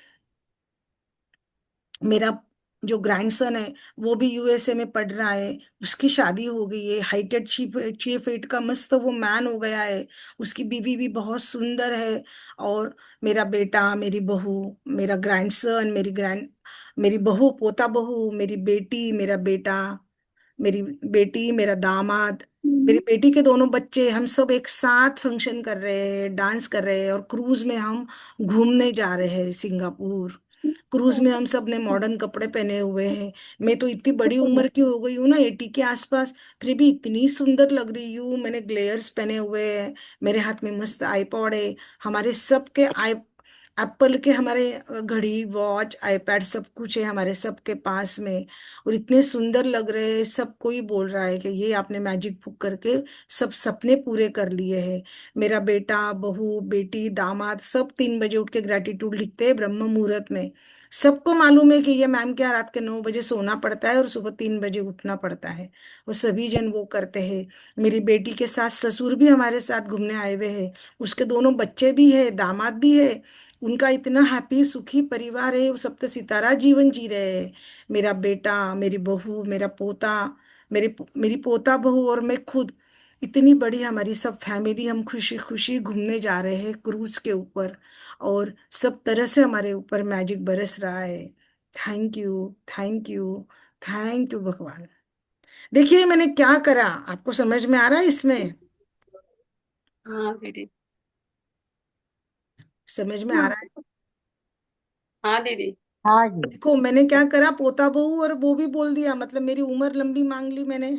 मेरा जो ग्रैंडसन है वो भी यूएसए में पढ़ रहा है। उसकी शादी हो गई है, हाइटेड चीफ चीफ एट का मस्त वो मैन हो गया है। उसकी बीवी भी बहुत सुंदर है। और मेरा बेटा, मेरी बहू, मेरा ग्रैंडसन, मेरी बहू, पोता बहू, मेरी बेटी, मेरा बेटा, मेरी बेटी, मेरा दामाद, मेरी बेटी के दोनों बच्चे, हम सब एक साथ फंक्शन कर रहे हैं, डांस कर रहे हैं, और क्रूज में हम घूमने जा रहे हैं सिंगापुर। क्रूज में हम सब ने मॉडर्न कपड़े पहने हुए हैं। मैं तो इतनी बड़ी उम्र की हो गई हूँ ना, 80 के आसपास, फिर भी इतनी सुंदर लग रही हूँ। मैंने ग्लेयर्स पहने हुए हैं, मेरे हाथ में मस्त आईपॉड है। हमारे सबके आई एप्पल के हमारे घड़ी, वॉच, आईपैड सब कुछ है हमारे सबके पास में। और इतने सुंदर लग रहे हैं, सब कोई बोल रहा है कि ये आपने मैजिक बुक करके सब सपने पूरे कर लिए हैं। मेरा बेटा, बहू, बेटी, दामाद सब 3 बजे उठ के ग्रेटिट्यूड लिखते हैं ब्रह्म मुहूर्त में। सबको मालूम है कि ये मैम क्या रात के 9 बजे सोना पड़ता है और सुबह 3 बजे उठना पड़ता है। वो सभी जन वो करते हैं। मेरी बेटी के सास ससुर भी हमारे साथ घूमने आए हुए हैं। उसके दोनों बच्चे भी है, दामाद भी है। उनका इतना हैप्पी सुखी परिवार है, वो सप्त सितारा जीवन जी रहे हैं। मेरा बेटा, मेरी बहू, मेरा पोता, मेरी पोता बहू और मैं खुद, इतनी बड़ी हमारी सब फैमिली, हम खुशी खुशी घूमने जा रहे हैं क्रूज के ऊपर। और सब तरह से हमारे ऊपर मैजिक बरस रहा है। Thank you, thank you, thank you भगवान। देखिए मैंने क्या करा, आपको समझ में आ रहा है इसमें? हाँ दीदी। समझ में आ रहा है? हाँ दीदी। हाँ जी। देखो मैंने क्या करा, पोता बहू और वो भी बोल दिया, मतलब मेरी उम्र लंबी मांग ली मैंने।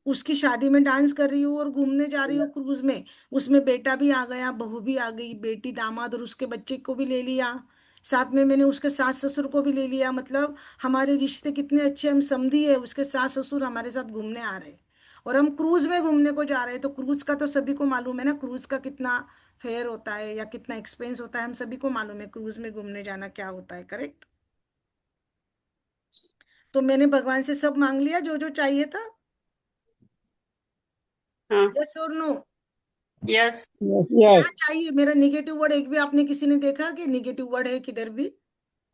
उसकी शादी में डांस कर रही हूँ और घूमने जा रही हूँ क्रूज में। उसमें बेटा भी आ गया, बहू भी आ गई, बेटी, दामाद और उसके बच्चे को भी ले लिया। साथ में मैंने उसके सास ससुर को भी ले लिया। मतलब हमारे रिश्ते कितने अच्छे, हम समझी है, उसके सास ससुर हमारे साथ घूमने आ रहे हैं और हम क्रूज में घूमने को जा रहे हैं। तो क्रूज का तो सभी को मालूम है ना, क्रूज का कितना फेयर होता है या कितना एक्सपेंस होता है, हम सभी को मालूम है क्रूज में घूमने जाना क्या होता है, करेक्ट? तो मैंने भगवान से सब मांग लिया जो जो चाहिए था। हाँ। यस और नो? यस। क्या यस। चाहिए? मेरा निगेटिव वर्ड एक भी आपने किसी ने देखा कि निगेटिव वर्ड है किधर भी?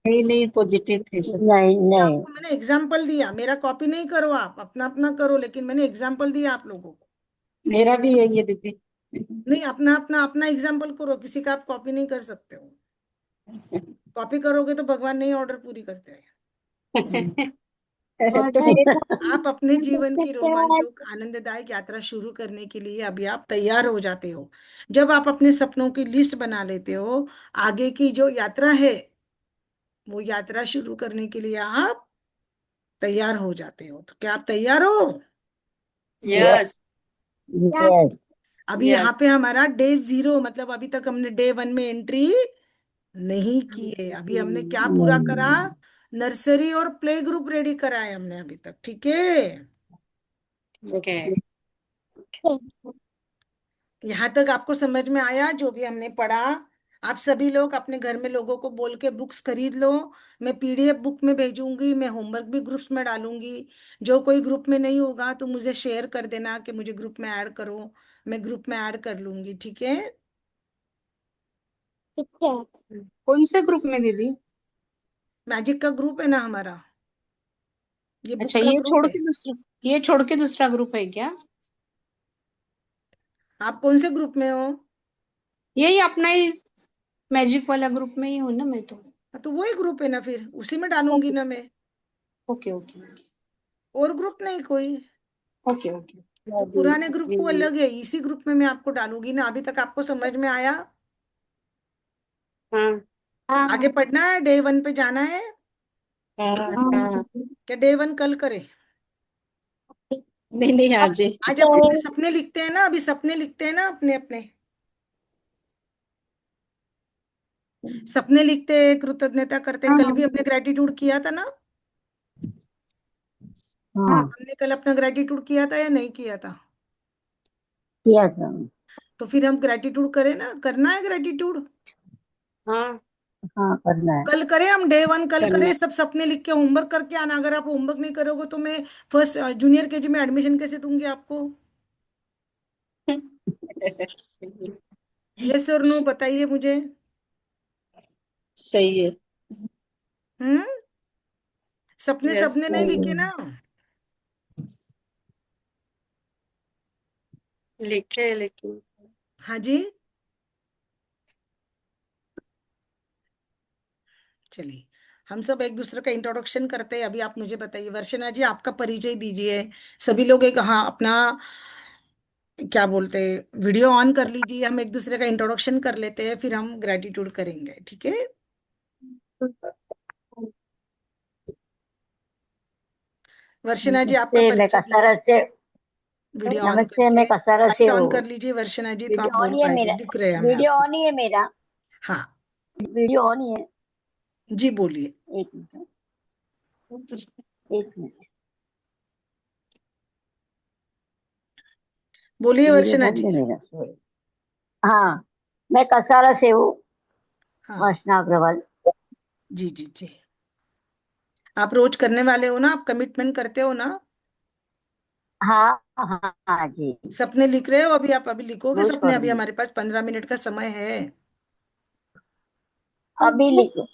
नहीं नहीं, पॉजिटिव थे सब। नहीं ये नहीं। आपको मैंने एग्जाम्पल दिया, मेरा कॉपी नहीं करो, आप अपना अपना करो, लेकिन मैंने एग्जाम्पल दिया आप लोगों को। मेरा भी है ये दीदी। नहीं, अपना अपना अपना एग्जाम्पल करो, किसी का आप कॉपी नहीं कर सकते हो। कॉपी करोगे तो भगवान नहीं ऑर्डर पूरी करते हैं। आप अपने जीवन की रोमांचक आनंददायक यात्रा शुरू करने के लिए अभी आप तैयार हो जाते हो। जब आप अपने सपनों की लिस्ट बना लेते हो, आगे की जो यात्रा है वो यात्रा शुरू करने के लिए आप तैयार हो जाते हो। तो क्या आप तैयार हो? यस। यस। यस। अभी यस। यहाँ पे हमारा डे 0, मतलब अभी तक हमने डे 1 में एंट्री नहीं की है। अभी हमने क्या पूरा करा? नर्सरी और प्ले ग्रुप रेडी करा है हमने अभी तक, ठीक है? ओके। यहाँ तक आपको समझ में आया जो भी हमने पढ़ा? आप सभी लोग अपने घर में लोगों को बोल के बुक्स खरीद लो। मैं पीडीएफ बुक में भेजूंगी, मैं होमवर्क भी ग्रुप्स में डालूंगी। जो कोई ग्रुप में नहीं होगा तो मुझे शेयर कर देना कि मुझे ग्रुप में ऐड करो। मैं ग्रुप में ऐड कर लूंगी, ठीक है। ठीक है। कौन से ग्रुप में दीदी? मैजिक का ग्रुप है ना हमारा, ये बुक अच्छा, का ये ग्रुप छोड़ है। के दूसरा, ये छोड़ के दूसरा ग्रुप है क्या? आप कौन से ग्रुप में हो? यही अपना ही मैजिक वाला ग्रुप में ही हूँ ना मैं तो। हाँ, तो वही ग्रुप है ना, फिर उसी में डालूंगी ओके ना मैं। ओके ओके और ग्रुप नहीं कोई। Okay okay. तो पुराने ग्रुप को अलग है, इसी ग्रुप में मैं आपको डालूंगी ना। अभी तक आपको समझ में आया? हाँ हाँ आगे हाँ पढ़ना है, डे 1 पे जाना है। हाँ। क्या डे 1 कल करे? नहीं नहीं, आज ही। आज आप अपने सपने लिखते हैं ना, अभी सपने लिखते हैं ना अपने अपने। सपने लिखते हैं, कृतज्ञता करते हैं। कल भी हमने ग्रेटिट्यूड किया था ना। हाँ, हमने कल अपना ग्रेटिट्यूड किया था या नहीं किया था? किया था। तो फिर हम ग्रेटिट्यूड करें ना, करना है ग्रेटिट्यूड। हाँ हाँ, करना है। कल करें हम, डे 1 कल करना करें। है। सब सपने लिख के होमवर्क करके आना। अगर आप होमवर्क नहीं करोगे तो मैं फर्स्ट जूनियर केजी में एडमिशन कैसे दूंगी आपको? यस और नो बताइए मुझे। सही है। हम्म। सपने यस। सबने नहीं सही लिखे है। ना। लिखे लेकिन। हाँ जी। चलिए, हम सब एक दूसरे का इंट्रोडक्शन करते हैं। अभी आप मुझे बताइए, वर्षना जी आपका परिचय दीजिए। सभी लोग एक, हाँ, अपना क्या बोलते हैं, वीडियो ऑन कर लीजिए। हम एक दूसरे का इंट्रोडक्शन कर लेते हैं, फिर हम ग्रेटिट्यूड करेंगे, ठीक है। वर्षना जी आपका नमस्ते, मैं परिचय दीजिए, कसारा से। वीडियो ऑन नमस्ते, करके। मैं कसारा से लाइट ऑन कर हूँ। लीजिए वर्षना जी, तो आप वीडियो ऑन बोल ही है पाएंगे, मेरा। दिख रहे हैं हमें वीडियो आपके। ऑन ही है मेरा। हाँ, वीडियो ऑन ही है। जी बोलिए। एक मिनट, एक मिनट। बोलिए वीडियो वर्षना बंद जी। है मेरा, सॉरी। हाँ, मैं कसारा से हूँ। हाँ, वासना अग्रवाल। जी जी जी। आप रोज करने वाले हो ना, आप कमिटमेंट करते हो ना? हाँ हाँ हाँ जी। सपने लिख रहे हो अभी? आप अभी लिखोगे रोज सपने? अभी करूंगी। हमारे पास 15 मिनट का समय है। अभी लिखो।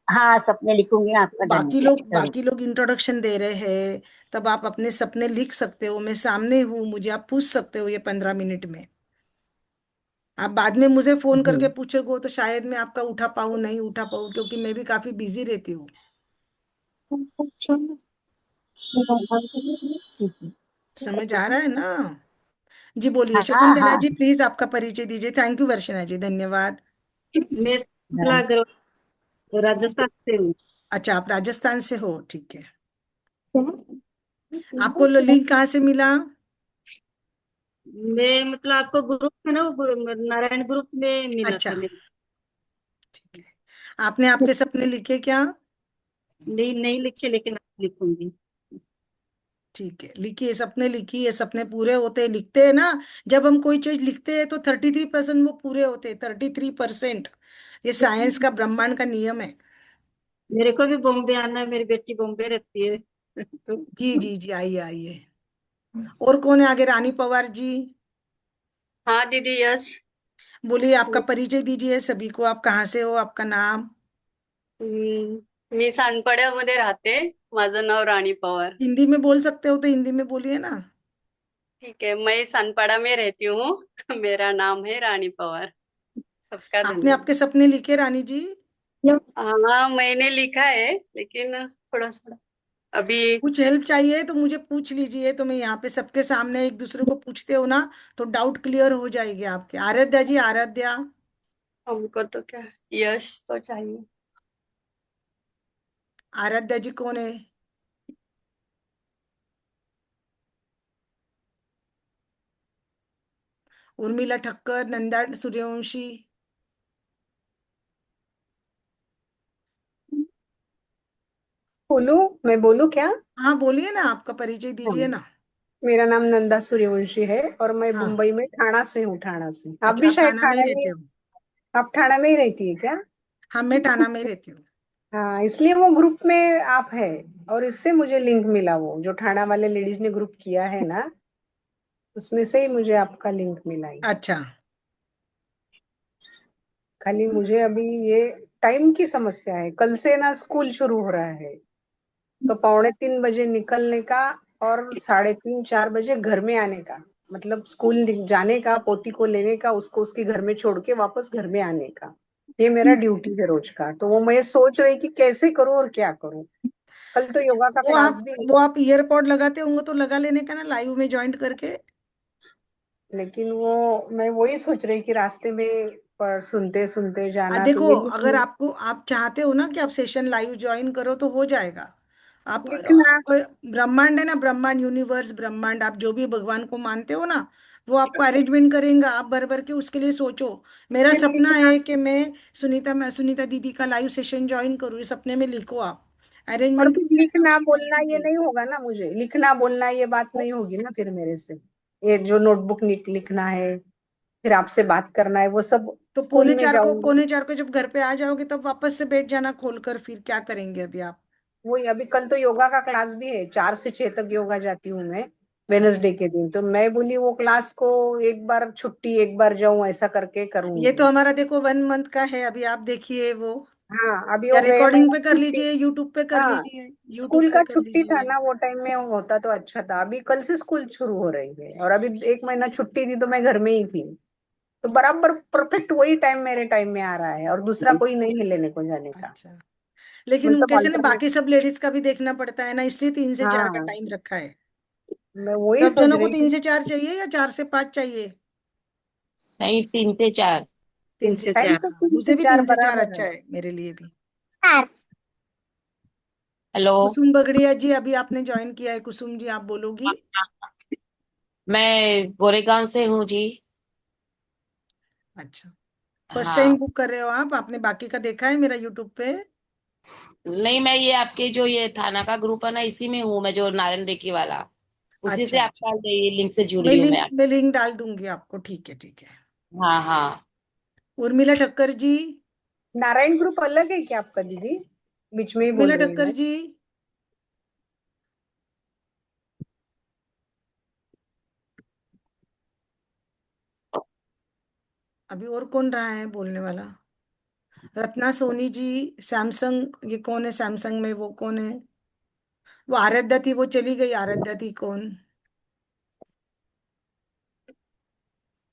हाँ, सपने लिखूंगी आपका, धन्यवाद, जरूर। बाकी लोग इंट्रोडक्शन दे रहे हैं, तब आप अपने सपने लिख सकते हो। मैं सामने हूँ, मुझे आप पूछ सकते हो ये 15 मिनट में। आप बाद में मुझे फोन जी। करके पूछोगे तो शायद मैं आपका उठा पाऊँ, नहीं उठा पाऊँ, क्योंकि मैं भी काफी बिजी रहती हूँ। ठीक है। समझ आ रहा है ना? जी बोलिए, हाँ शकुंतला हाँ। जी प्लीज आपका परिचय दीजिए। थैंक यू वर्षना जी, धन्यवाद। मैं शकुंतला अग्रवाल, राजस्थान से हूँ। अच्छा, आप राजस्थान से हो, ठीक है। आपको लिंक कहाँ से मिला? मैं मतलब आपको ग्रुप में ना, नारायण ग्रुप में मिला अच्छा, था मेरे। ठीक है। आपने आपके सपने लिखे क्या? नहीं नहीं लिखे, लेकिन आप लिखूंगी। ठीक है, लिखिए, सपने लिखिए। सपने पूरे होते हैं, लिखते हैं ना। जब हम कोई चीज लिखते हैं तो 33% वो पूरे होते हैं, 33%। ये साइंस का, ब्रह्मांड का नियम है। मेरे को भी बॉम्बे आना है, मेरी बेटी बॉम्बे रहती है तो। जी जी जी, आइए आइए। और कौन है आगे? रानी पवार जी, हाँ दीदी, यस। बोलिए, आपका परिचय दीजिए सभी को। आप कहाँ से हो, आपका नाम? मी सानपाड्यामध्ये राहते. माझं नाव राणी पवार. हिंदी में बोल सकते हो तो हिंदी में बोलिए ना। ठीक है, मैं सानपाड़ा में रहती हूँ. मेरा नाम है रानी पवार. सबका आपने धन्यवाद. आपके सपने लिखे रानी जी? हाँ, मैंने लिखा है लेकिन थोड़ा थोड़ा अभी. कुछ हेल्प चाहिए तो मुझे पूछ लीजिए। तो मैं यहाँ पे सबके सामने एक दूसरे को पूछते हो ना, तो डाउट क्लियर हो जाएगी आपके। आराध्या जी, आराध्या। हमको तो क्या, यश तो चाहिए. आराध्या जी कौन है? उर्मिला ठक्कर, नंदा सूर्यवंशी। बोलूं? मैं बोलूं क्या? हाँ बोलिए ना, आपका परिचय हाँ, दीजिए ना। मेरा नाम नंदा सूर्यवंशी है और मैं हाँ, मुंबई में ठाणा से हूँ। ठाणा से, आप अच्छा, भी आप शायद थाना में ही ठाणा ही रहते हैं। हो? आप ठाणा में ही रहती है क्या? हाँ, मैं टाना में रहती हूँ। हाँ, इसलिए वो ग्रुप में आप है। और इससे मुझे लिंक मिला, वो जो ठाणा वाले लेडीज ने ग्रुप किया है ना, उसमें से ही मुझे आपका लिंक मिला है। अच्छा। खाली मुझे अभी ये टाइम की समस्या है। कल से ना स्कूल शुरू हो रहा है, तो 2:45 बजे निकलने का और 3:30-4 बजे घर में आने का, मतलब स्कूल जाने का, पोती को लेने का, उसको उसके घर में छोड़ के वापस घर में आने का। ये मेरा ड्यूटी है रोज का। तो वो मैं सोच रही कि कैसे करूं और क्या करूं। कल तो योगा का वो क्लास आप भी है, वो आप ईयरपॉड लगाते होंगे तो लगा लेने का ना, लाइव में ज्वाइन करके। लेकिन वो मैं वही सोच रही कि रास्ते में पर सुनते सुनते जाना, तो देखो, ये अगर आपको आप चाहते हो ना कि आप सेशन लाइव ज्वाइन करो तो हो जाएगा। आप लिखना। कोई ब्रह्मांड है ना, ब्रह्मांड यूनिवर्स, ब्रह्मांड, आप जो भी भगवान को मानते हो ना, वो आपको अरेंजमेंट करेंगे। आप भर भर के उसके लिए सोचो। मेरा फिर सपना लिखना। है कि मैं सुनीता दीदी का लाइव सेशन ज्वाइन करूँ। ये सपने में लिखो आप। और अरेंजमेंट फिर लिखना बोलना ये नहीं होगा ना, मुझे लिखना बोलना ये बात नहीं होगी ना फिर मेरे से। ये जो नोटबुक लिखना है, फिर आपसे बात करना है, वो सब तो स्कूल में जाऊंगी। पौने चार को जब घर पे आ जाओगे तब वापस से बैठ जाना खोलकर। फिर क्या करेंगे अभी आप? वही, अभी कल तो योगा का क्लास भी है, 4 से 6 तक योगा जाती हूँ मैं, अच्छा। वेनसडे के दिन। तो मैं बोली वो क्लास को एक बार छुट्टी एक बार जाऊं, ऐसा करके ये तो करूंगी। हमारा देखो 1 मंथ का है। अभी आप देखिए वो, हाँ, अभी या वो गए रिकॉर्डिंग महीना पे कर छुट्टी। लीजिए, यूट्यूब पे कर हाँ, लीजिए, यूट्यूब स्कूल पे का कर छुट्टी था लीजिए। ना, वो टाइम में होता तो अच्छा था। अभी कल से स्कूल शुरू हो रही है, और अभी 1 महीना छुट्टी थी तो मैं घर में ही थी। तो बराबर परफेक्ट वही टाइम मेरे टाइम में आ रहा है, और दूसरा कोई नहीं है लेने को जाने का। अच्छा, लेकिन मतलब कैसे ना, अल्टरनेट। बाकी सब लेडीज का भी देखना पड़ता है ना, इसलिए 3 से 4 का हाँ, टाइम रखा है। मैं वही सब सोच जनों को रही तीन थी। से चार चाहिए या 4 से 5 चाहिए? नहीं, 3 से 4। तीन तीन से से टाइम चार चार तो हाँ, तीन से मुझे भी चार 3 से 4 बराबर अच्छा है। है, मेरे लिए भी। हेलो। कुसुम बगड़िया जी, अभी आपने ज्वाइन किया है। कुसुम जी, आप बोलोगी? मैं गोरेगांव से हूँ जी। अच्छा, फर्स्ट टाइम हाँ। बुक कर रहे हो आप? आपने बाकी का देखा है मेरा यूट्यूब पे? नहीं, मैं ये आपके जो ये थाना का ग्रुप है ना, इसी में हूँ मैं, जो नारायण रेकी वाला, उसी से अच्छा अच्छा, आपका ये लिंक से जुड़ी हूँ मैं। मैं लिंक डाल दूंगी आपको। ठीक है, ठीक है। हाँ हाँ। उर्मिला ठक्कर जी। नारायण ग्रुप अलग है क्या आपका दीदी? बीच में ही बोल उर्मिला रही ठक्कर हूँ। जी, अभी और कौन रहा है बोलने वाला? रत्ना सोनी जी। सैमसंग, ये कौन है सैमसंग में? वो कौन है? वो आराध्या थी, वो चली गई। आराध्या थी कौन?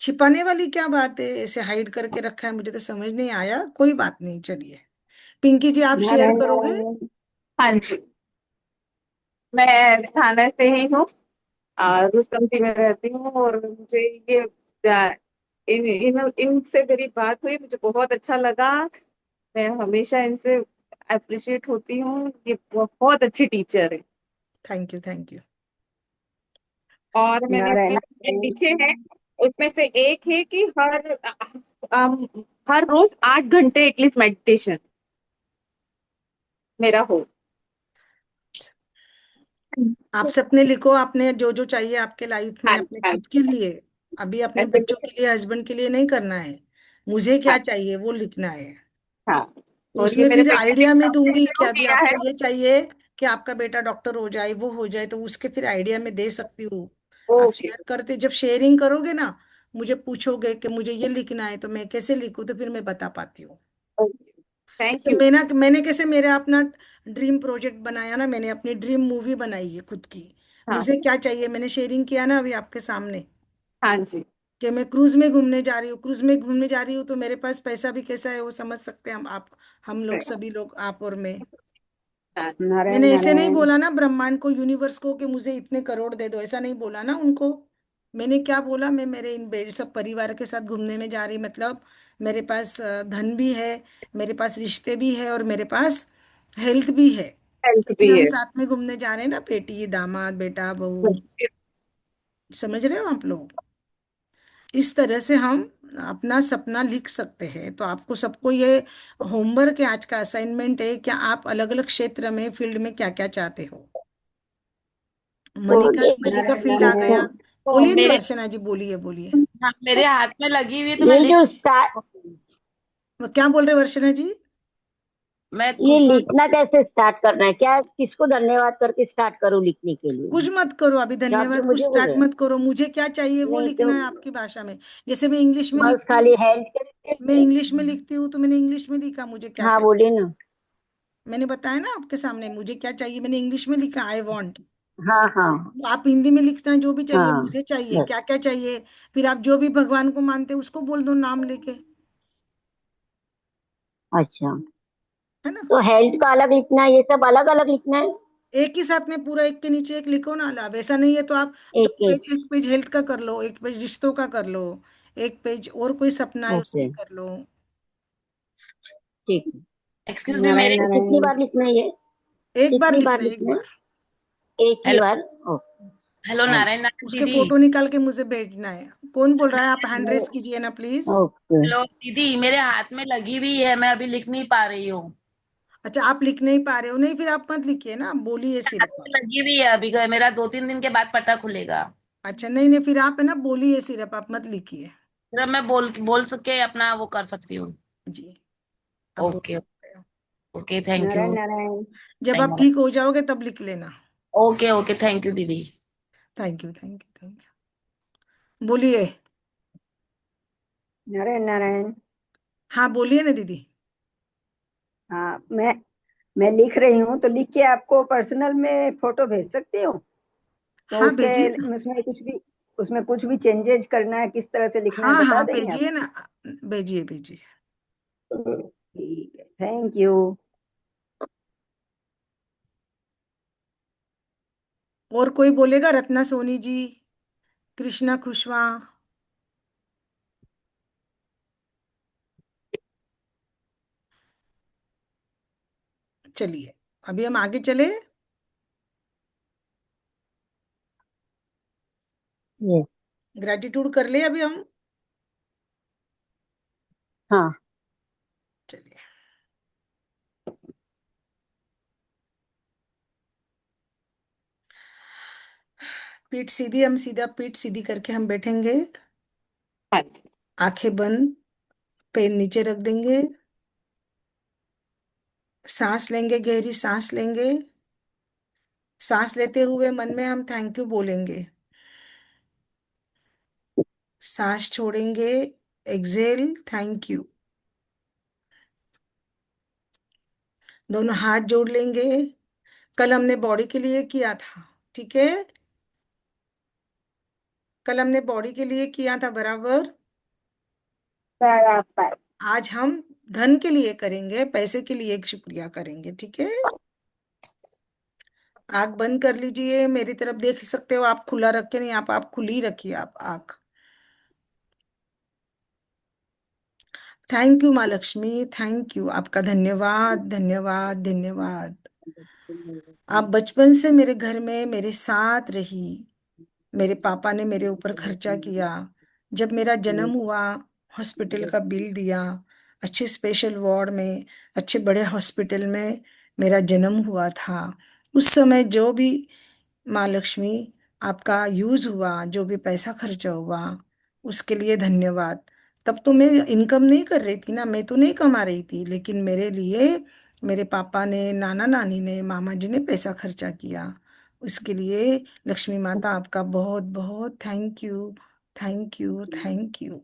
छिपाने वाली क्या बात है? ऐसे हाइड करके रखा है, मुझे तो समझ नहीं आया। कोई बात नहीं, चलिए। पिंकी जी, आप शेयर नारायण करोगे? नारायण। हाँ जी, मैं थाना से ही हूँ। रुस्तम जी में रहती हूँ, और मुझे ये इनसे मेरी बात हुई, मुझे बहुत अच्छा लगा। मैं हमेशा इनसे अप्रिशिएट होती हूँ। ये बहुत अच्छी टीचर है। Thank you, thank you. और मैंने अपने नारायण में नारायण। लिखे हैं, उसमें से एक है कि हर रोज 8 घंटे एटलीस्ट मेडिटेशन मेरा हो। आप सपने लिखो, आपने जो जो चाहिए आपके लाइफ में, हाँ अपने हाँ। खुद के लिए। अभी अपने ऐसे बच्चों के लिए, हस्बैंड के लिए नहीं करना है। मुझे हाँ क्या चाहिए वो लिखना है। हाँ। तो और ये उसमें मेरे फिर बेटे ने आइडिया में काफी दूंगी कि शुरू अभी किया है। आपको ये चाहिए कि आपका बेटा डॉक्टर हो जाए, वो हो जाए, तो उसके फिर आइडिया में दे सकती हूँ। आप ओके शेयर करते, जब शेयरिंग करोगे ना, मुझे पूछोगे कि मुझे ये लिखना है, तो मैं कैसे लिखूं, तो फिर मैं बता पाती हूँ। ओके, थैंक जैसे यू। मैंने कैसे मेरा अपना ड्रीम प्रोजेक्ट बनाया ना, मैंने अपनी ड्रीम मूवी बनाई है खुद की। हाँ मुझे क्या चाहिए, मैंने शेयरिंग किया ना अभी आपके सामने, हाँ जी। कि मैं क्रूज में घूमने जा रही हूँ। क्रूज में घूमने जा रही हूँ तो मेरे पास पैसा भी कैसा है वो समझ सकते हैं हम, आप, हम लोग, सभी लोग, आप और मैं। हाँ नारायण मैंने ऐसे नहीं नारायण। बोला ना ब्रह्मांड को, यूनिवर्स को, कि मुझे इतने करोड़ दे दो, ऐसा नहीं बोला ना उनको। मैंने क्या बोला, मैं मेरे सब परिवार के साथ घूमने में जा रही, मतलब मेरे पास धन भी है, मेरे पास रिश्ते भी है, और मेरे पास हेल्थ भी है। हेल्थ इसलिए भी हम है। साथ में घूमने जा रहे हैं ना, बेटी दामाद बेटा बहू। समझ रहे हो आप लोग? इस तरह से हम अपना सपना लिख सकते हैं। तो आपको सबको ये होमवर्क है, आज का असाइनमेंट है, क्या आप अलग अलग क्षेत्र में, फील्ड में क्या क्या चाहते हो। मनी का नारायण फील्ड आ गया। नारायण। तो बोलिए जी मेरे वर्षना जी, बोलिए बोलिए। हाँ, मेरे हाथ में लगी हुई है, तो मैं ये लिख। जो स्टार्ट वो क्या बोल रहे वर्षना जी? मैं ये कुसुम। लिखना कैसे स्टार्ट करना है, क्या किसको धन्यवाद करके स्टार्ट करूं लिखने के लिए? कुछ मत करो अभी, जो आपने धन्यवाद कुछ मुझे स्टार्ट बोले मत करो, मुझे क्या चाहिए वो नहीं तो लिखना है आपकी भाषा में। जैसे मैं इंग्लिश में बस लिखती खाली हूँ, हेल्थ मैं के। इंग्लिश में लिखती हूँ तो मैंने इंग्लिश में लिखा, मुझे क्या हाँ क्या बोलिए चाहिए। ना। मैंने बताया ना आपके सामने मुझे क्या चाहिए, मैंने इंग्लिश में लिखा आई वॉन्ट। हाँ हाँ आप हिंदी में लिखना है जो भी चाहिए, हाँ मुझे चाहिए बस। क्या क्या चाहिए। फिर आप जो भी भगवान को मानते हैं उसको बोल दो नाम लेके, अच्छा, है ना। तो हेल्थ का अलग लिखना है, ये सब अलग अलग लिखना है? एक ही साथ में पूरा एक के नीचे एक लिखो ना, लाभ ऐसा नहीं है तो आप दो एक पेज, एक। एक पेज हेल्थ का कर लो, एक पेज रिश्तों का कर लो, एक पेज और कोई सपना है ओके उसकी कर लो। ठीक है। एक्सक्यूज मी, मेरे। नारायण तो कितनी नारायण। बार लिखना है ये? एक बार कितनी बार लिखना है, एक लिखना है? बार। एक ही हेलो। बार? Okay. Hello health. Narayan Narayan उसके दीदी। फोटो निकाल के मुझे भेजना है। कौन बोल रहा है? आप हैंड रेस कीजिए ना प्लीज। ओके। हेलो दीदी, मेरे हाथ में लगी हुई है, मैं अभी लिख नहीं पा रही हूँ। अच्छा आप लिख नहीं पा रहे हो, नहीं फिर आप मत लिखिए ना, बोलिए हाथ सिर्फ आप। में लगी हुई है अभी, मेरा 2-3 दिन के बाद पट्टा खुलेगा। अच्छा नहीं नहीं, फिर आप है ना बोलिए सिर्फ, आप मत लिखिए। फिर मैं बोल बोल सके अपना वो कर सकती हूँ। जी, आप बोल ओके। सकते हो। Okay, thank Narayan you. Narayan. जब आप ठीक हो जाओगे तब लिख लेना। ओके ओके, थैंक यू दीदी। Thank you thank you thank you. बोलिए। नारायण नारायण। हाँ बोलिए ना दीदी। हाँ, मैं लिख रही हूँ तो लिख के आपको पर्सनल में फोटो भेज सकती हूँ। तो हाँ उसके भेजिए ना। उसमें कुछ भी चेंजेज करना है, किस तरह से लिखना है हाँ बता हाँ देंगे आप? भेजिए ना, भेजिए भेजिए। ठीक है, थैंक यू। और कोई बोलेगा? रत्ना सोनी जी, कृष्णा खुशवा। चलिए अभी हम आगे चले। यस। ग्रेटिट्यूड कर ले अभी हम। हाँ। चलिए, पीठ सीधी, हम सीधा पीठ सीधी करके हम बैठेंगे। आंखें बंद, पैर नीचे रख देंगे। सांस लेंगे, गहरी सांस लेंगे। सांस लेते हुए मन में हम थैंक यू बोलेंगे। सांस छोड़ेंगे, एक्सेल थैंक यू। दोनों हाथ जोड़ लेंगे। कल हमने बॉडी के लिए किया था, ठीक है। कल हमने बॉडी के लिए किया था बराबर। बराबर। आज हम धन के लिए करेंगे, पैसे के लिए एक शुक्रिया करेंगे, ठीक है। आंख बंद कर लीजिए, मेरी तरफ देख सकते हो आप, खुला रख के नहीं, आप खुली रखिए आप आंख। थैंक यू माँ लक्ष्मी, थैंक यू, आपका धन्यवाद धन्यवाद धन्यवाद। आप बचपन से मेरे घर में मेरे साथ रही। मेरे पापा ने मेरे ऊपर खर्चा किया। जब मेरा जन्म हुआ, हॉस्पिटल का बिल दिया। अच्छे स्पेशल वार्ड में, अच्छे बड़े हॉस्पिटल में मेरा जन्म हुआ था। उस समय जो भी माँ लक्ष्मी आपका यूज हुआ, जो भी पैसा खर्चा हुआ, उसके लिए धन्यवाद। तब तो मैं इनकम नहीं कर रही थी ना, मैं तो नहीं कमा रही थी, लेकिन मेरे लिए मेरे पापा ने, नाना नानी ने, मामा जी ने पैसा खर्चा किया। उसके लिए लक्ष्मी माता आपका बहुत बहुत thank you, thank you thank you.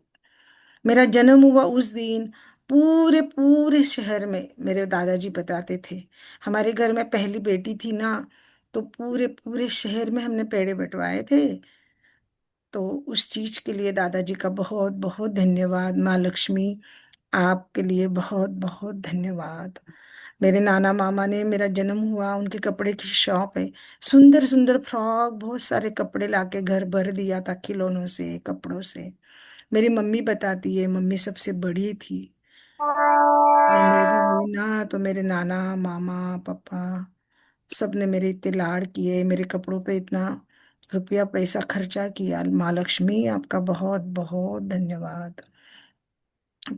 मेरा जन्म हुआ उस दिन, पूरे पूरे शहर में मेरे दादाजी बताते थे, हमारे घर में पहली बेटी थी ना, तो पूरे पूरे शहर में हमने पेड़े बंटवाए थे। तो उस चीज के लिए दादाजी का बहुत बहुत धन्यवाद। माँ लक्ष्मी आपके लिए बहुत बहुत धन्यवाद। मेरे नाना मामा ने, मेरा जन्म हुआ, उनके कपड़े की शॉप है, सुंदर सुंदर फ्रॉक, बहुत सारे कपड़े लाके घर भर दिया था खिलौनों से, कपड़ों से। मेरी मम्मी बताती है, मम्मी सबसे बड़ी थी, और मैं भी हुई ना, तो मेरे नाना मामा पापा सब ने मेरे इतने लाड किए, मेरे कपड़ों पे इतना रुपया पैसा खर्चा किया। माँ लक्ष्मी आपका बहुत बहुत धन्यवाद।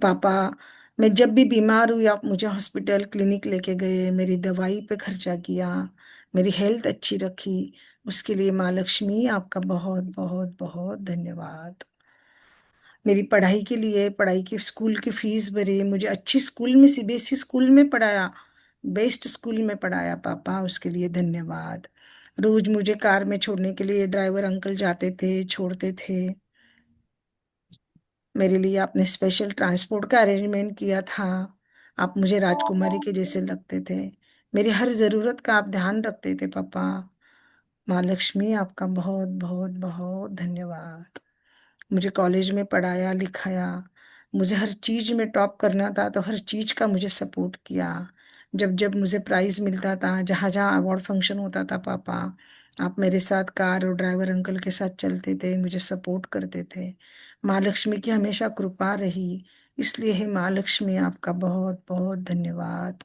पापा, मैं जब भी बीमार हुई आप मुझे हॉस्पिटल क्लिनिक लेके गए, मेरी दवाई पे खर्चा किया, मेरी हेल्थ अच्छी रखी। उसके लिए माँ लक्ष्मी आपका बहुत बहुत बहुत धन्यवाद। मेरी पढ़ाई के लिए, पढ़ाई की स्कूल की फीस भरी, मुझे अच्छी स्कूल में, सीबीएसई स्कूल में पढ़ाया, बेस्ट स्कूल में पढ़ाया पापा, उसके लिए धन्यवाद। रोज मुझे कार में छोड़ने के लिए ड्राइवर अंकल जाते थे, छोड़ते थे। मेरे लिए आपने स्पेशल ट्रांसपोर्ट का अरेंजमेंट किया था। आप मुझे राजकुमारी के जैसे लगते थे। मेरी हर जरूरत का आप ध्यान रखते थे पापा। माँ लक्ष्मी, आपका बहुत बहुत बहुत धन्यवाद। मुझे कॉलेज में पढ़ाया लिखाया, मुझे हर चीज में टॉप करना था तो हर चीज का मुझे सपोर्ट किया। जब जब मुझे प्राइज मिलता था, जहाँ जहाँ अवार्ड फंक्शन होता था पापा, आप मेरे साथ कार और ड्राइवर अंकल के साथ चलते थे, मुझे सपोर्ट करते थे। माँ लक्ष्मी की हमेशा कृपा रही, इसलिए है माँ लक्ष्मी, आपका बहुत बहुत धन्यवाद।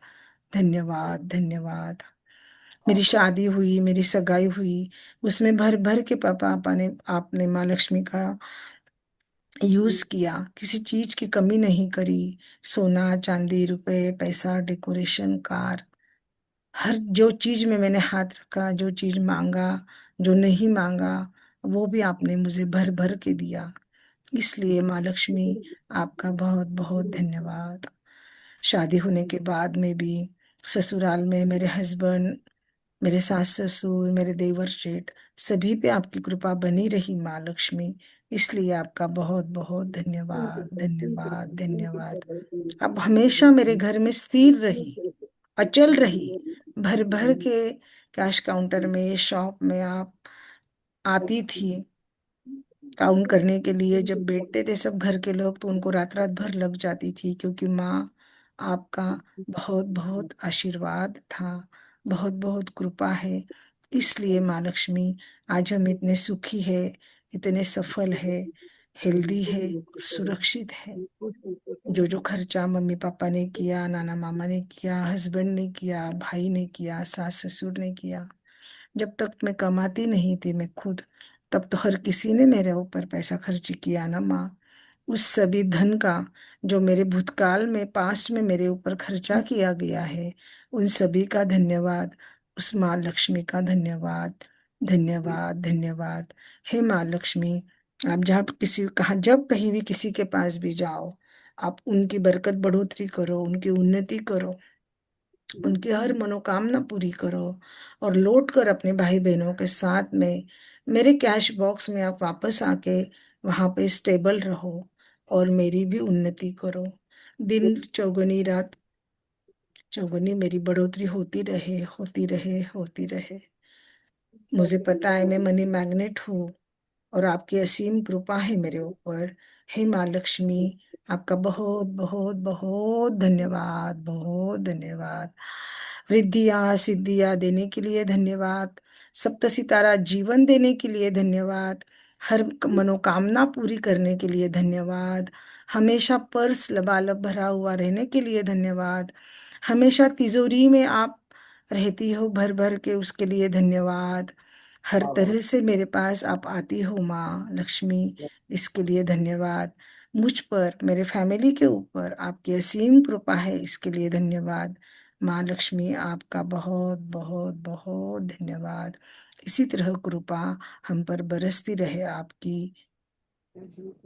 धन्यवाद धन्यवाद। मेरी शादी हुई, मेरी सगाई हुई, उसमें भर भर के पापा आपने आपने माँ लक्ष्मी का यूज किया, किसी चीज की कमी नहीं करी। सोना चांदी रुपए पैसा डेकोरेशन कार, हर जो चीज में मैंने हाथ रखा, जो चीज मांगा, जो नहीं मांगा, वो भी आपने मुझे भर भर के दिया। इसलिए माँ लक्ष्मी, आपका बहुत बहुत धन्यवाद। शादी होने के बाद में भी ससुराल में मेरे हस्बैंड, मेरे सास ससुर, मेरे देवर जेठ, सभी पे आपकी कृपा बनी रही माँ लक्ष्मी। इसलिए आपका बहुत बहुत धन्यवाद धन्यवाद धन्यवाद। आप हमेशा मेरे घर में स्थिर रही, अचल रही। भर भर के कैश काउंटर में, शॉप में आप आती थी काउंट करने के लिए। जब बैठते थे सब घर के लोग तो उनको रात रात भर लग जाती थी, क्योंकि माँ, आपका बहुत बहुत आशीर्वाद था, बहुत बहुत कृपा है। इसलिए माँ लक्ष्मी, आज हम इतने सुखी है, इतने सफल है, हेल्दी है और सुरक्षित है। जो जो खर्चा मम्मी पापा ने किया, नाना मामा ने किया, हस्बैंड ने किया, भाई ने किया, सास ससुर ने किया, जब तक मैं कमाती नहीं थी मैं खुद, तब तो हर किसी ने मेरे ऊपर पैसा खर्च किया ना माँ। उस सभी धन का जो मेरे भूतकाल में, पास्ट में मेरे ऊपर खर्चा किया गया है, उन सभी का धन्यवाद। उस माँ लक्ष्मी का धन्यवाद। धन्यवाद धन्यवाद। हे माँ लक्ष्मी, आप जहाँ किसी कहा, जब कहीं भी किसी के पास भी जाओ, आप उनकी बरकत बढ़ोतरी करो, उनकी उन्नति करो, उनकी हर मनोकामना पूरी करो, और लौट कर अपने भाई बहनों के साथ में मेरे कैश बॉक्स में आप वापस आके वहां पे स्टेबल रहो और मेरी भी उन्नति करो। दिन चौगुनी रात चौगुनी मेरी बढ़ोतरी होती रहे, होती रहे, होती रहे। मुझे पता है मैं मनी मैग्नेट हूँ, और आपकी असीम कृपा है मेरे ऊपर। हे माँ लक्ष्मी, आपका बहुत बहुत बहुत धन्यवाद, बहुत धन्यवाद। रिद्धियाँ सिद्धियाँ देने के लिए धन्यवाद। सप्त सितारा जीवन देने के लिए धन्यवाद। हर मनोकामना पूरी करने के लिए धन्यवाद। हमेशा पर्स लबालब भरा हुआ रहने के लिए धन्यवाद। हमेशा तिजोरी में आप रहती हो भर भर के, उसके लिए धन्यवाद। हर तरह से मेरे पास आप आती हो माँ लक्ष्मी, इसके लिए धन्यवाद। मुझ पर, मेरे फैमिली के ऊपर आपकी असीम कृपा है, इसके लिए धन्यवाद। माँ लक्ष्मी, आपका बहुत बहुत बहुत धन्यवाद। इसी तरह कृपा हम पर बरसती रहे आपकी।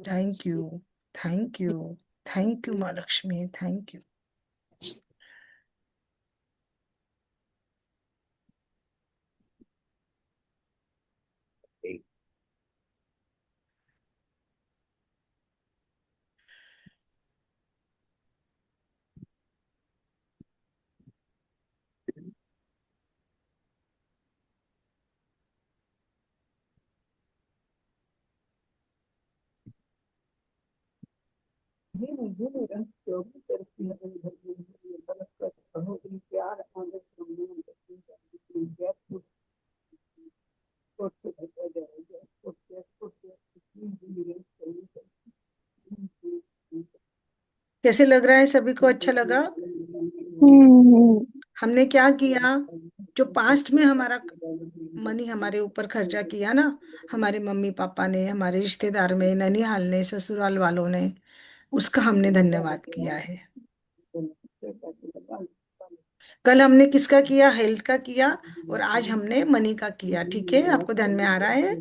Thank you, thank you, thank you माँ लक्ष्मी, थैंक यू। कैसे लग रहा है सभी को? अच्छा लगा? हमने क्या किया, जो पास्ट में हमारा मनी हमारे ऊपर खर्चा किया ना, हमारे मम्मी पापा ने, हमारे रिश्तेदार में, ननिहाल ने, ससुराल वालों ने, उसका हमने धन्यवाद किया है। कल हमने किसका किया? हेल्थ का किया, और आज हमने मनी का किया। ठीक है, आपको ध्यान में आ रहा है?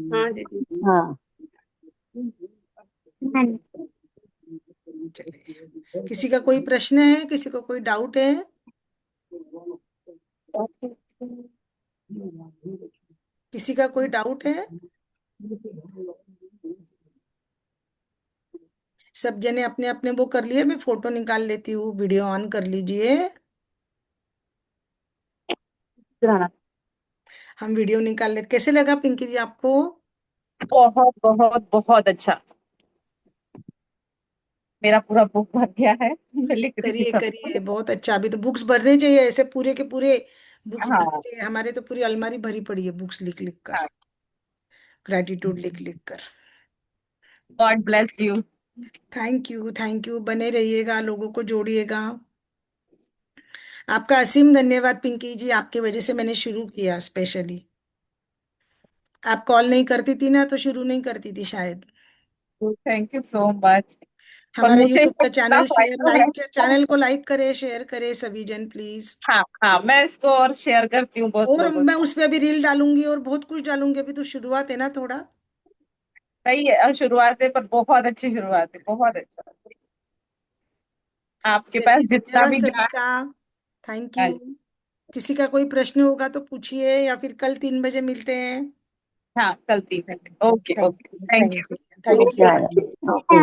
हाँ दीदी। हाँ। चलिए, किसी का कोई प्रश्न है, किसी को कोई डाउट है? किसी का कोई डाउट है? सब जने अपने अपने वो कर लिए, मैं फोटो निकाल लेती हूँ, वीडियो ऑन कर लीजिए। हम वीडियो निकाल लेते। कैसे लगा पिंकी जी आपको? बहुत बहुत बहुत अच्छा। मेरा पूरा बुक भर गया है, मैं लिख रही थी करिए सब। करिए, बहुत अच्छा। अभी तो बुक्स भरने चाहिए, ऐसे पूरे के पूरे बुक्स भरने हाँ चाहिए। हमारे तो पूरी अलमारी भरी पड़ी है बुक्स लिख लिख कर, हाँ। ग्रेटिट्यूड लिख लिख कर। God bless you. Thank you, thank you. बने रहिएगा, लोगों को जोड़िएगा। आपका असीम धन्यवाद पिंकी जी, आपकी वजह से मैंने शुरू किया स्पेशली। आप कॉल नहीं करती थी ना, तो शुरू नहीं करती थी शायद। Thank you so much. और हमारे मुझे यूट्यूब इससे का कितना चैनल शेयर, फायदा है। लाइक, चैनल को लाइक करे, शेयर करे सभी जन प्लीज। हाँ हाँ, मैं इसको और शेयर करती हूँ बहुत और लोगों मैं से। उस पे अभी रील डालूंगी और बहुत कुछ डालूंगी। अभी तो शुरुआत है ना थोड़ा। सही है, शुरुआत है पर बहुत अच्छी शुरुआत है, बहुत अच्छा। आपके पास चलिए, जितना धन्यवाद भी सभी ज्ञान। का। थैंक हाँ यू। किसी का कोई प्रश्न होगा तो पूछिए, या फिर कल 3 बजे मिलते हैं। हाँ, कल 3 घंटे। Okay thank okay, you, thank thank you. You, thank okay you. Madam, okay.